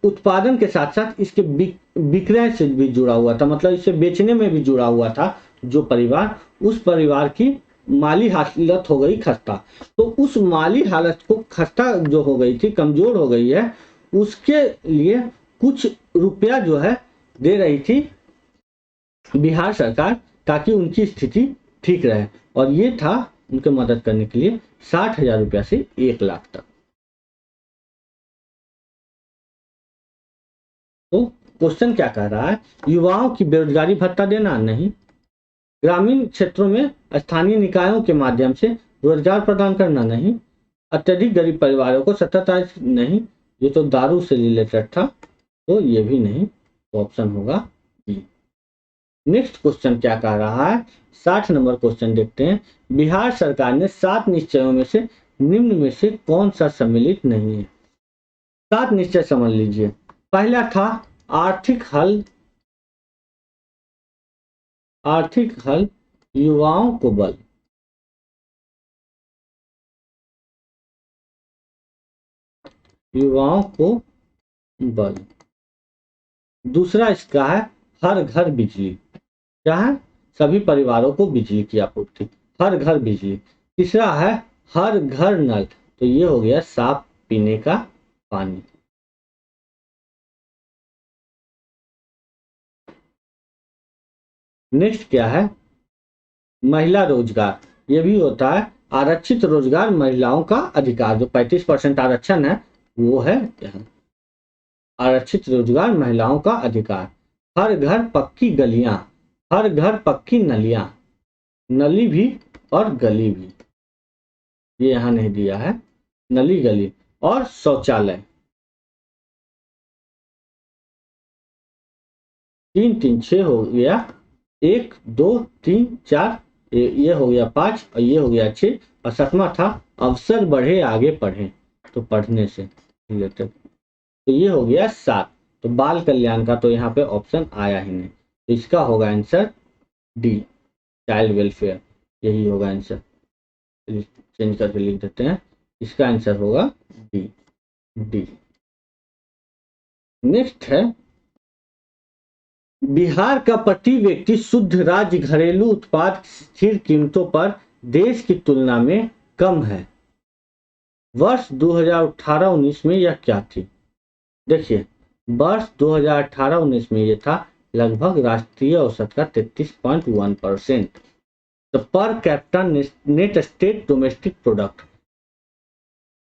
उत्पादन के साथ साथ इसके विक्रय से भी जुड़ा हुआ था, मतलब इसे बेचने में भी जुड़ा हुआ था जो परिवार, उस परिवार की माली हालत हो गई खस्ता। तो उस माली हालत को खस्ता जो हो गई थी, कमजोर हो गई है, उसके लिए कुछ रुपया जो है दे रही थी बिहार सरकार, ताकि उनकी स्थिति ठीक रहे। और ये था उनके मदद करने के लिए 60,000 रुपया से 1 लाख तक। तो क्वेश्चन क्या कह रहा है, युवाओं की बेरोजगारी भत्ता देना? नहीं। ग्रामीण क्षेत्रों में स्थानीय निकायों के माध्यम से रोजगार प्रदान करना? नहीं। अत्यधिक गरीब परिवारों को सत्ताधारी? नहीं, ये तो दारू से रिलेटेड था, तो ये भी नहीं। तो ऑप्शन होगा बी। नेक्स्ट क्वेश्चन क्या कह रहा है, 60 नंबर क्वेश्चन देखते हैं। बिहार सरकार ने 7 निश्चयों में से निम्न में से कौन सा सम्मिलित नहीं है? 7 निश्चय समझ लीजिए। पहला था आर्थिक हल, युवाओं को बल। युवाओं को बल। दूसरा इसका है हर घर बिजली। क्या है? सभी परिवारों को बिजली की आपूर्ति, हर घर बिजली। तीसरा है हर घर नल, तो ये हो गया साफ पीने का पानी। नेक्स्ट क्या है, महिला रोजगार। ये भी होता है आरक्षित रोजगार, महिलाओं का अधिकार। जो 35% आरक्षण है वो है आरक्षित रोजगार, महिलाओं का अधिकार। हर घर पक्की गलियां, हर घर पक्की नलियां, नली भी और गली भी, ये यहां नहीं दिया है, नली गली। और शौचालय। 3 3 6 हो गया, 1 2 3 4, ये हो गया 5 और ये हो गया 6। और 7वां था अवसर बढ़े आगे पढ़े, तो पढ़ने से रिलेटेड, तो ये हो गया 7। तो बाल कल्याण का तो यहाँ पे ऑप्शन आया ही नहीं, तो इसका होगा आंसर डी, चाइल्ड वेलफेयर, यही होगा आंसर। चेंज करके लिख देते हैं, इसका आंसर होगा डी। डी। नेक्स्ट है बिहार का प्रति व्यक्ति शुद्ध राज्य घरेलू उत्पाद स्थिर कीमतों पर देश की तुलना में कम है। वर्ष 2018-19 में यह क्या थी? देखिए, वर्ष 2018-19 में यह था लगभग राष्ट्रीय औसत का 33.1%। The per capita net state domestic product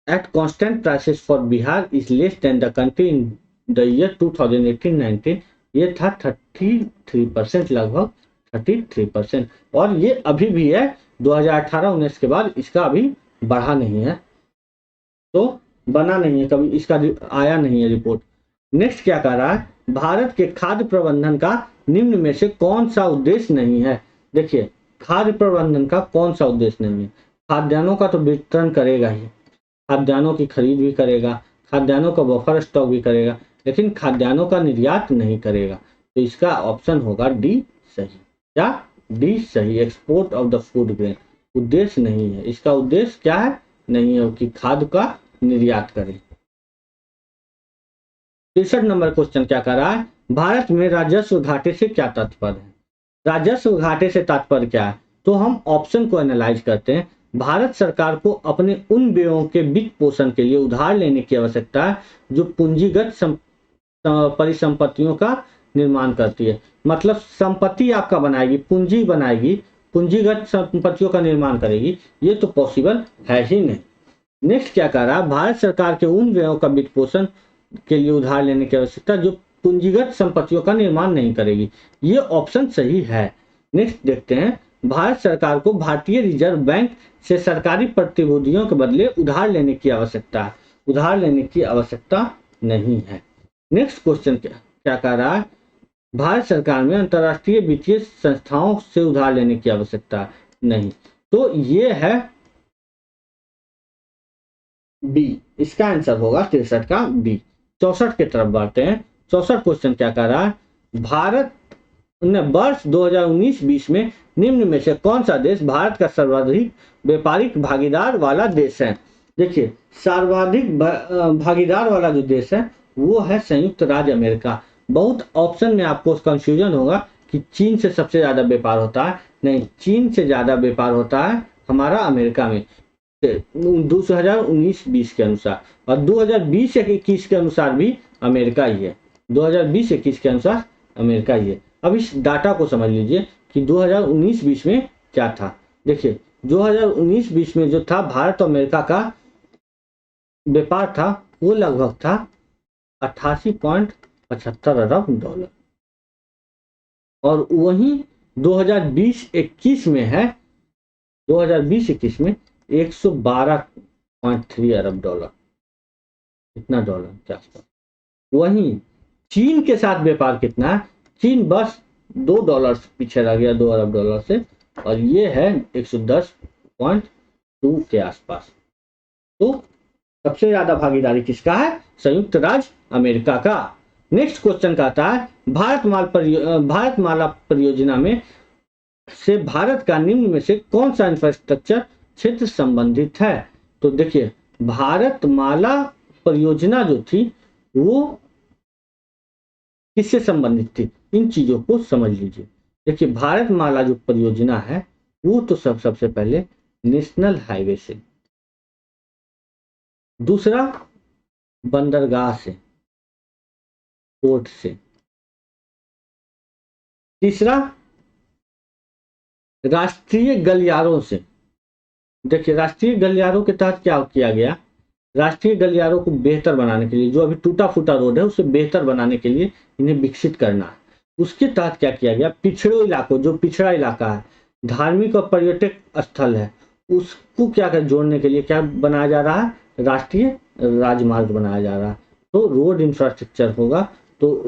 at constant prices for Bihar is less than the country in the year 2018-19, ये था 33%, लगभग 33%। और ये अभी भी है, 2018-19 के बाद इसका अभी बढ़ा नहीं है, तो बना नहीं है, कभी इसका आया नहीं है रिपोर्ट। नेक्स्ट क्या कह रहा है, भारत के खाद्य प्रबंधन का निम्न में से कौन सा उद्देश्य नहीं है? देखिए, खाद्य प्रबंधन का कौन सा उद्देश्य नहीं है? खाद्यान्नों का तो वितरण करेगा ही, खाद्यान्नों की खरीद भी करेगा, खाद्यान्नों का बफर स्टॉक भी करेगा, लेकिन खाद्यान्नों का निर्यात नहीं करेगा। तो इसका ऑप्शन होगा डी सही। क्या? डी सही। Export of the food grain उद्देश्य नहीं है, इसका उद्देश्य क्या है? नहीं है कि खाद्य का निर्यात करे। 63 नंबर क्वेश्चन क्या कर रहा है, भारत में राजस्व घाटे से क्या तात्पर्य है? राजस्व घाटे से तात्पर्य क्या है? तो हम ऑप्शन को एनालाइज करते हैं। भारत सरकार को अपने उन व्ययों के वित्त पोषण के लिए उधार लेने की आवश्यकता है जो पूंजीगत परिसंपत्तियों का निर्माण करती है। मतलब संपत्ति आपका बनाएगी, पूंजी बनाएगी, पूंजीगत संपत्तियों का निर्माण करेगी, ये तो पॉसिबल है ही नहीं। नेक्स्ट क्या कह रहा है, भारत सरकार के उन व्ययों का वित्त पोषण के लिए उधार लेने की आवश्यकता जो पूंजीगत संपत्तियों का निर्माण नहीं करेगी, ये ऑप्शन सही है। नेक्स्ट देखते हैं, भारत सरकार को भारतीय रिजर्व बैंक से सरकारी प्रतिभूतियों के बदले उधार लेने की आवश्यकता है, उधार लेने की आवश्यकता नहीं है। नेक्स्ट क्वेश्चन क्या कह रहा है, भारत सरकार में अंतरराष्ट्रीय वित्तीय संस्थाओं से उधार लेने की आवश्यकता नहीं, तो ये है बी, इसका आंसर होगा 63 का बी। 64 की तरफ बढ़ते हैं। 64 क्वेश्चन क्या कह रहा है, भारत ने वर्ष 2019-20 में निम्न में से कौन सा देश भारत का सर्वाधिक व्यापारिक भागीदार वाला देश है? देखिए, सर्वाधिक भागीदार वाला जो देश है वो है संयुक्त राज्य अमेरिका। बहुत ऑप्शन में आपको कंफ्यूजन होगा, कि चीन से सबसे ज्यादा व्यापार होता है, नहीं, चीन से ज्यादा व्यापार होता है हमारा अमेरिका में 2019-20 के अनुसार, और 2020-21 के अनुसार भी अमेरिका ही है। 2020-21 के अनुसार अमेरिका ही है। अब इस डाटा को समझ लीजिए कि 2019-20 में क्या था। देखिए 2019-20 में जो था भारत और अमेरिका का व्यापार था वो लगभग था 88.75 अरब डॉलर, और वहीं 2020-21 में है, 2020-21 में 112.3 अरब डॉलर, इतना डॉलर के आसपास। वहीं चीन के साथ व्यापार कितना है, चीन बस $2 पीछे रह गया, 2 अरब डॉलर से, और ये है 110.2 के आसपास। तो सबसे ज्यादा भागीदारी किसका है, संयुक्त राज्य अमेरिका का। नेक्स्ट क्वेश्चन कहता है भारतमाला परियोजना में से भारत का निम्न में से कौन सा इंफ्रास्ट्रक्चर क्षेत्र संबंधित है। तो देखिए भारतमाला परियोजना जो थी वो किससे संबंधित थी, इन चीजों को समझ लीजिए। देखिए भारतमाला जो परियोजना है वो तो सबसे पहले नेशनल हाईवे से, दूसरा बंदरगाह से, पोर्ट से, तीसरा राष्ट्रीय गलियारों से। देखिए राष्ट्रीय गलियारों के तहत क्या किया गया, राष्ट्रीय गलियारों को बेहतर बनाने के लिए, जो अभी टूटा फूटा रोड है उसे बेहतर बनाने के लिए इन्हें विकसित करना है। उसके तहत क्या किया गया, पिछड़े इलाकों, जो पिछड़ा इलाका है, धार्मिक और पर्यटक स्थल है, उसको क्या कर जोड़ने के लिए क्या बनाया जा रहा है, राष्ट्रीय राजमार्ग बनाया जा रहा है। तो रोड इंफ्रास्ट्रक्चर होगा, तो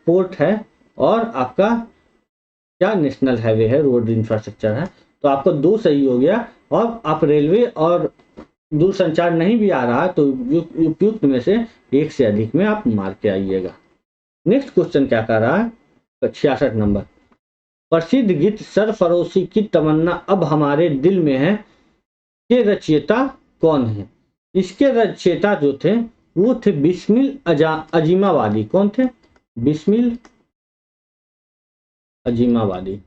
पोर्ट है और आपका क्या नेशनल हाईवे है, रोड इंफ्रास्ट्रक्चर है। तो आपका 2 सही हो गया, और आप रेलवे और दूरसंचार नहीं भी आ रहा है तो उपयुक्त में से एक से अधिक में आप मार के आइएगा। नेक्स्ट क्वेश्चन क्या कर रहा है, 66 नंबर, प्रसिद्ध गीत सरफरोशी की तमन्ना अब हमारे दिल में है के रचयिता कौन है। इसके रचयिता जो थे वो थे बिस्मिल अजीमाबादी। कौन थे, बिस्मिल अजीमाबादी।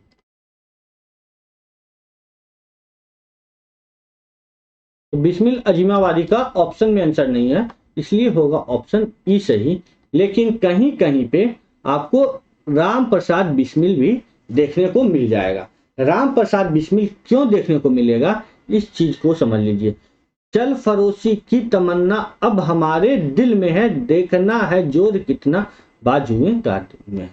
तो बिस्मिल अजीमाबादी का ऑप्शन में आंसर नहीं है, इसलिए होगा ऑप्शन ई सही। लेकिन कहीं कहीं पे आपको राम प्रसाद बिस्मिल भी देखने को मिल जाएगा। राम प्रसाद बिस्मिल क्यों देखने को मिलेगा, इस चीज को समझ लीजिए। चल फरोशी की तमन्ना अब हमारे दिल में है, देखना है जोर कितना बाजुएं गाड़ी में है।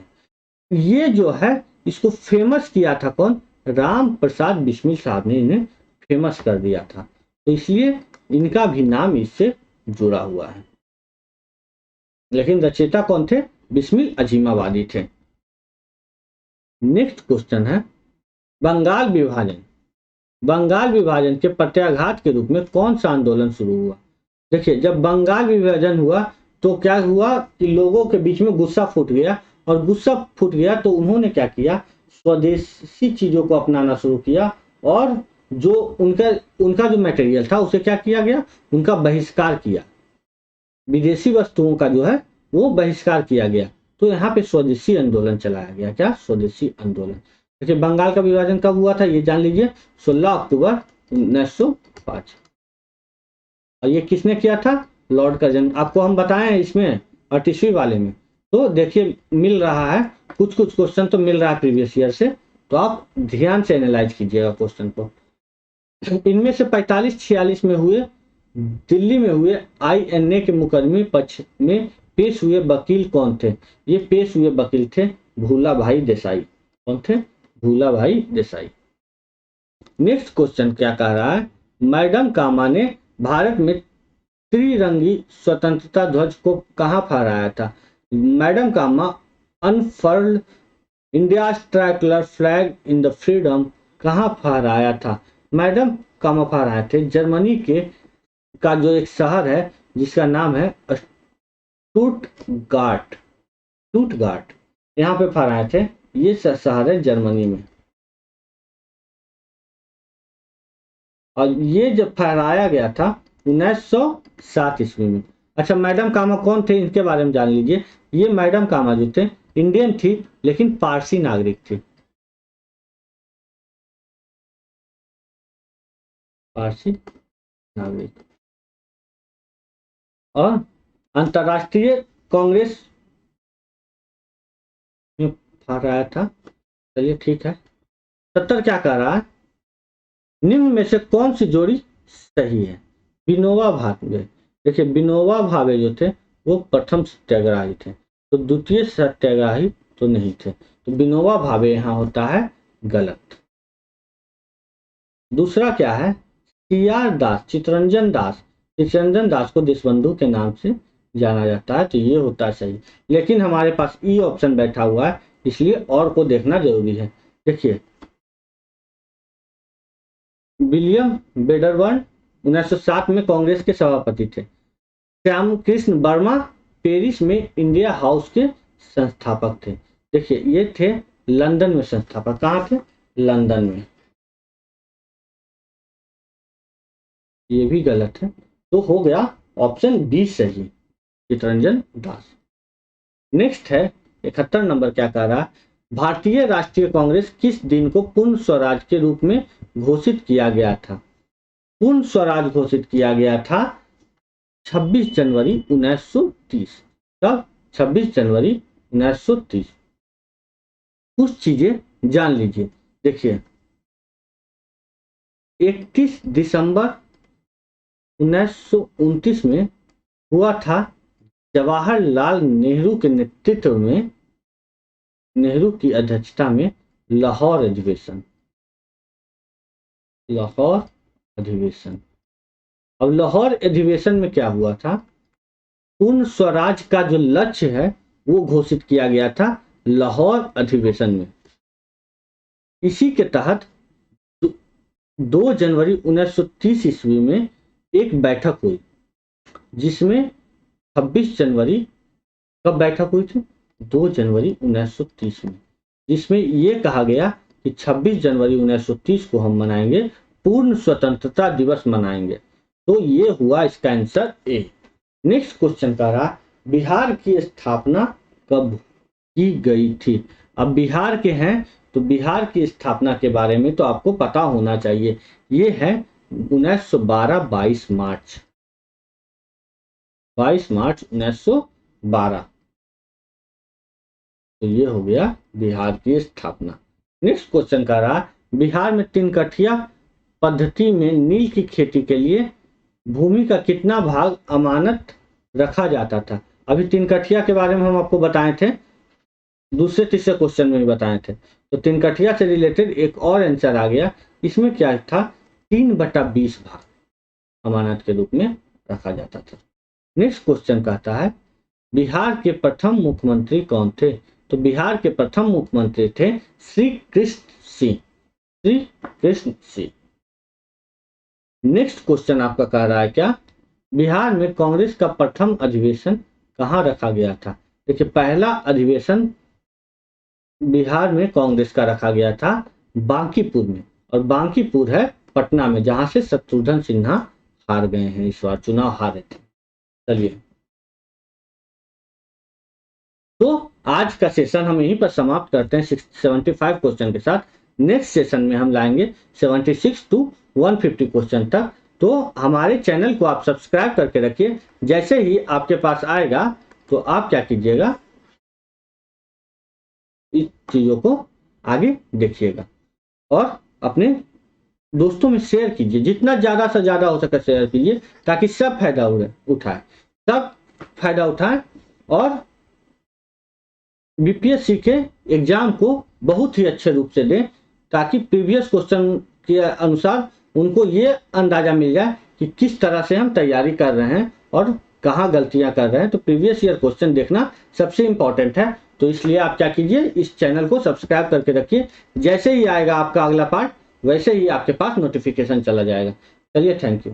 ये जो है इसको फेमस किया था कौन, राम प्रसाद बिस्मिल साहब ने इन्हें फेमस कर दिया था, तो इसलिए इनका भी नाम इससे जुड़ा हुआ है। लेकिन रचयिता कौन थे, बिस्मिल अजीमाबादी थे। नेक्स्ट क्वेश्चन है बंगाल विभाजन। बंगाल विभाजन के प्रत्याघात के रूप में कौन सा आंदोलन शुरू हुआ। देखिए जब बंगाल विभाजन हुआ तो क्या हुआ कि लोगों के बीच में गुस्सा फूट गया, और गुस्सा फूट गया तो उन्होंने क्या किया, स्वदेशी चीजों को अपनाना शुरू किया, और जो उनका जो मटेरियल था उसे क्या किया गया, उनका बहिष्कार किया, विदेशी वस्तुओं का जो है वो बहिष्कार किया गया। तो यहाँ पे स्वदेशी आंदोलन चलाया गया। क्या, स्वदेशी आंदोलन। देखिए बंगाल का विभाजन कब हुआ था ये जान लीजिए, 16 अक्टूबर 1905। और ये किसने किया था, लॉर्ड कर्जन। आपको हम बताएं इसमें 38वीं वाले में। तो देखिए मिल रहा है कुछ क्वेश्चन तो मिल रहा है प्रीवियस ईयर से, तो आप ध्यान से एनालाइज कीजिएगा क्वेश्चन को। इनमें से 45-46 में हुए दिल्ली में हुए INA के मुकदमे पक्ष में पेश हुए वकील कौन थे। ये पेश हुए वकील थे भूला भाई देसाई। कौन थे, भूला भाई देसाई। नेक्स्ट क्वेश्चन क्या कह रहा है, मैडम कामा ने भारत में त्रिरंगी स्वतंत्रता ध्वज को कहां फहराया था। Madam Cama unfurled India tricolour flag in the freedom कहां फहराया था। मैडम कामा फहराए थे जर्मनी के का जो एक शहर है जिसका नाम है स्टुटगार्ट। यहाँ पे फहराए थे, ये शहर है जर्मनी में। और ये जब फहराया गया था 1907 ईस्वी में। अच्छा मैडम कामा कौन थे इनके बारे में जान लीजिए। ये मैडम कामा जो थे इंडियन थी लेकिन पारसी नागरिक थी। पारसी नागरिक। और अंतर्राष्ट्रीय कांग्रेस में आया था। चलिए ठीक है। 70 क्या कह रहा है, निम्न में से कौन सी जोड़ी सही है। विनोबा भावे, देखिए विनोबा भावे जो थे वो प्रथम सत्याग्रही थे, तो द्वितीय सत्याग्रही तो नहीं थे, तो विनोबा भावे यहाँ होता है गलत। दूसरा क्या है, CR दास, चित्तरंजन दास को देशबंधु के नाम से जाना जाता है, तो ये होता है सही। लेकिन हमारे पास ई ऑप्शन बैठा हुआ है, इसलिए और को देखना जरूरी है। देखिए विलियम वेडरबर्न 1907 में कांग्रेस के सभापति थे। श्याम कृष्ण वर्मा पेरिस में इंडिया हाउस के संस्थापक थे। देखिए ये थे लंदन में संस्थापक। कहाँ थे, लंदन में। ये भी गलत है, तो हो गया ऑप्शन बी सही, चित्तरंजन दास। नेक्स्ट है 71 नंबर, क्या कह रहा है, भारतीय राष्ट्रीय कांग्रेस किस दिन को पूर्ण स्वराज के रूप में घोषित किया गया था। पूर्ण स्वराज घोषित किया गया था 26 जनवरी 1930। तब 26 जनवरी 1930। कुछ चीजें जान लीजिए। देखिए 31 दिसंबर 1929 में हुआ था जवाहरलाल नेहरू के नेतृत्व में, नेहरू की अध्यक्षता में लाहौर अधिवेशन। लाहौर अधिवेशन। अब लाहौर अधिवेशन में क्या हुआ था, पूर्ण स्वराज का जो लक्ष्य है वो घोषित किया गया था लाहौर अधिवेशन में। इसी के तहत 2 जनवरी 1930 ईस्वी में एक बैठक हुई, जिसमें 26 जनवरी, कब बैठक हुई थी, 2 जनवरी 1930 में, जिसमें यह कहा गया कि 26 जनवरी 1930 को हम मनाएंगे पूर्ण स्वतंत्रता दिवस मनाएंगे। तो ये हुआ इसका आंसर ए। नेक्स्ट क्वेश्चन का रहा, बिहार की स्थापना कब की गई थी। अब बिहार के हैं तो बिहार की स्थापना के बारे में तो आपको पता होना चाहिए। ये है 1912 22 मार्च 1912। तो ये हो गया बिहार की स्थापना। नेक्स्ट क्वेश्चन का रहा, बिहार में 3 कठिया पद्धति में नील की खेती के लिए भूमि का कितना भाग अमानत रखा जाता था। अभी 3 कठिया के बारे में हम आपको बताए थे, दूसरे तीसरे क्वेश्चन में भी बताए थे। तो 3 कठिया से रिलेटेड एक और आंसर आ गया। इसमें क्या था, 3/20 भाग अमानत के रूप में रखा जाता था। नेक्स्ट क्वेश्चन कहता है, बिहार के प्रथम मुख्यमंत्री कौन थे। तो बिहार के प्रथम मुख्यमंत्री थे श्री कृष्ण सिंह। नेक्स्ट क्वेश्चन आपका कह रहा है, क्या बिहार में कांग्रेस का प्रथम अधिवेशन कहाँ रखा गया था। देखिए पहला अधिवेशन बिहार में कांग्रेस का रखा गया था बांकीपुर में, और बांकीपुर है पटना में, जहां से शत्रुघ्न सिन्हा हार गए हैं, इस बार चुनाव हारे थे। चलिए, तो आज का सेशन हम यहीं पर समाप्त करते हैं 75 क्वेश्चन के साथ। नेक्स्ट सेशन में हम लाएंगे 76 to 150 क्वेश्चन तक। तो हमारे चैनल को आप सब्सक्राइब करके रखिए। जैसे ही आपके पास आएगा तो आप क्या कीजिएगा, इस चीजों को आगे देखिएगा और अपने दोस्तों में शेयर कीजिए। जितना ज्यादा से ज्यादा हो सके शेयर कीजिए, ताकि सब फायदा उठाए, सब फायदा उठाए और बीपीएससी के एग्जाम को बहुत ही अच्छे रूप से दें, ताकि प्रीवियस क्वेश्चन के अनुसार उनको ये अंदाजा मिल जाए कि किस तरह से हम तैयारी कर रहे हैं और कहाँ गलतियां कर रहे हैं। तो प्रीवियस ईयर क्वेश्चन देखना सबसे इंपॉर्टेंट है। तो इसलिए आप क्या कीजिए, इस चैनल को सब्सक्राइब करके रखिए। जैसे ही आएगा आपका अगला पार्ट, वैसे ही आपके पास नोटिफिकेशन चला जाएगा। चलिए, थैंक यू।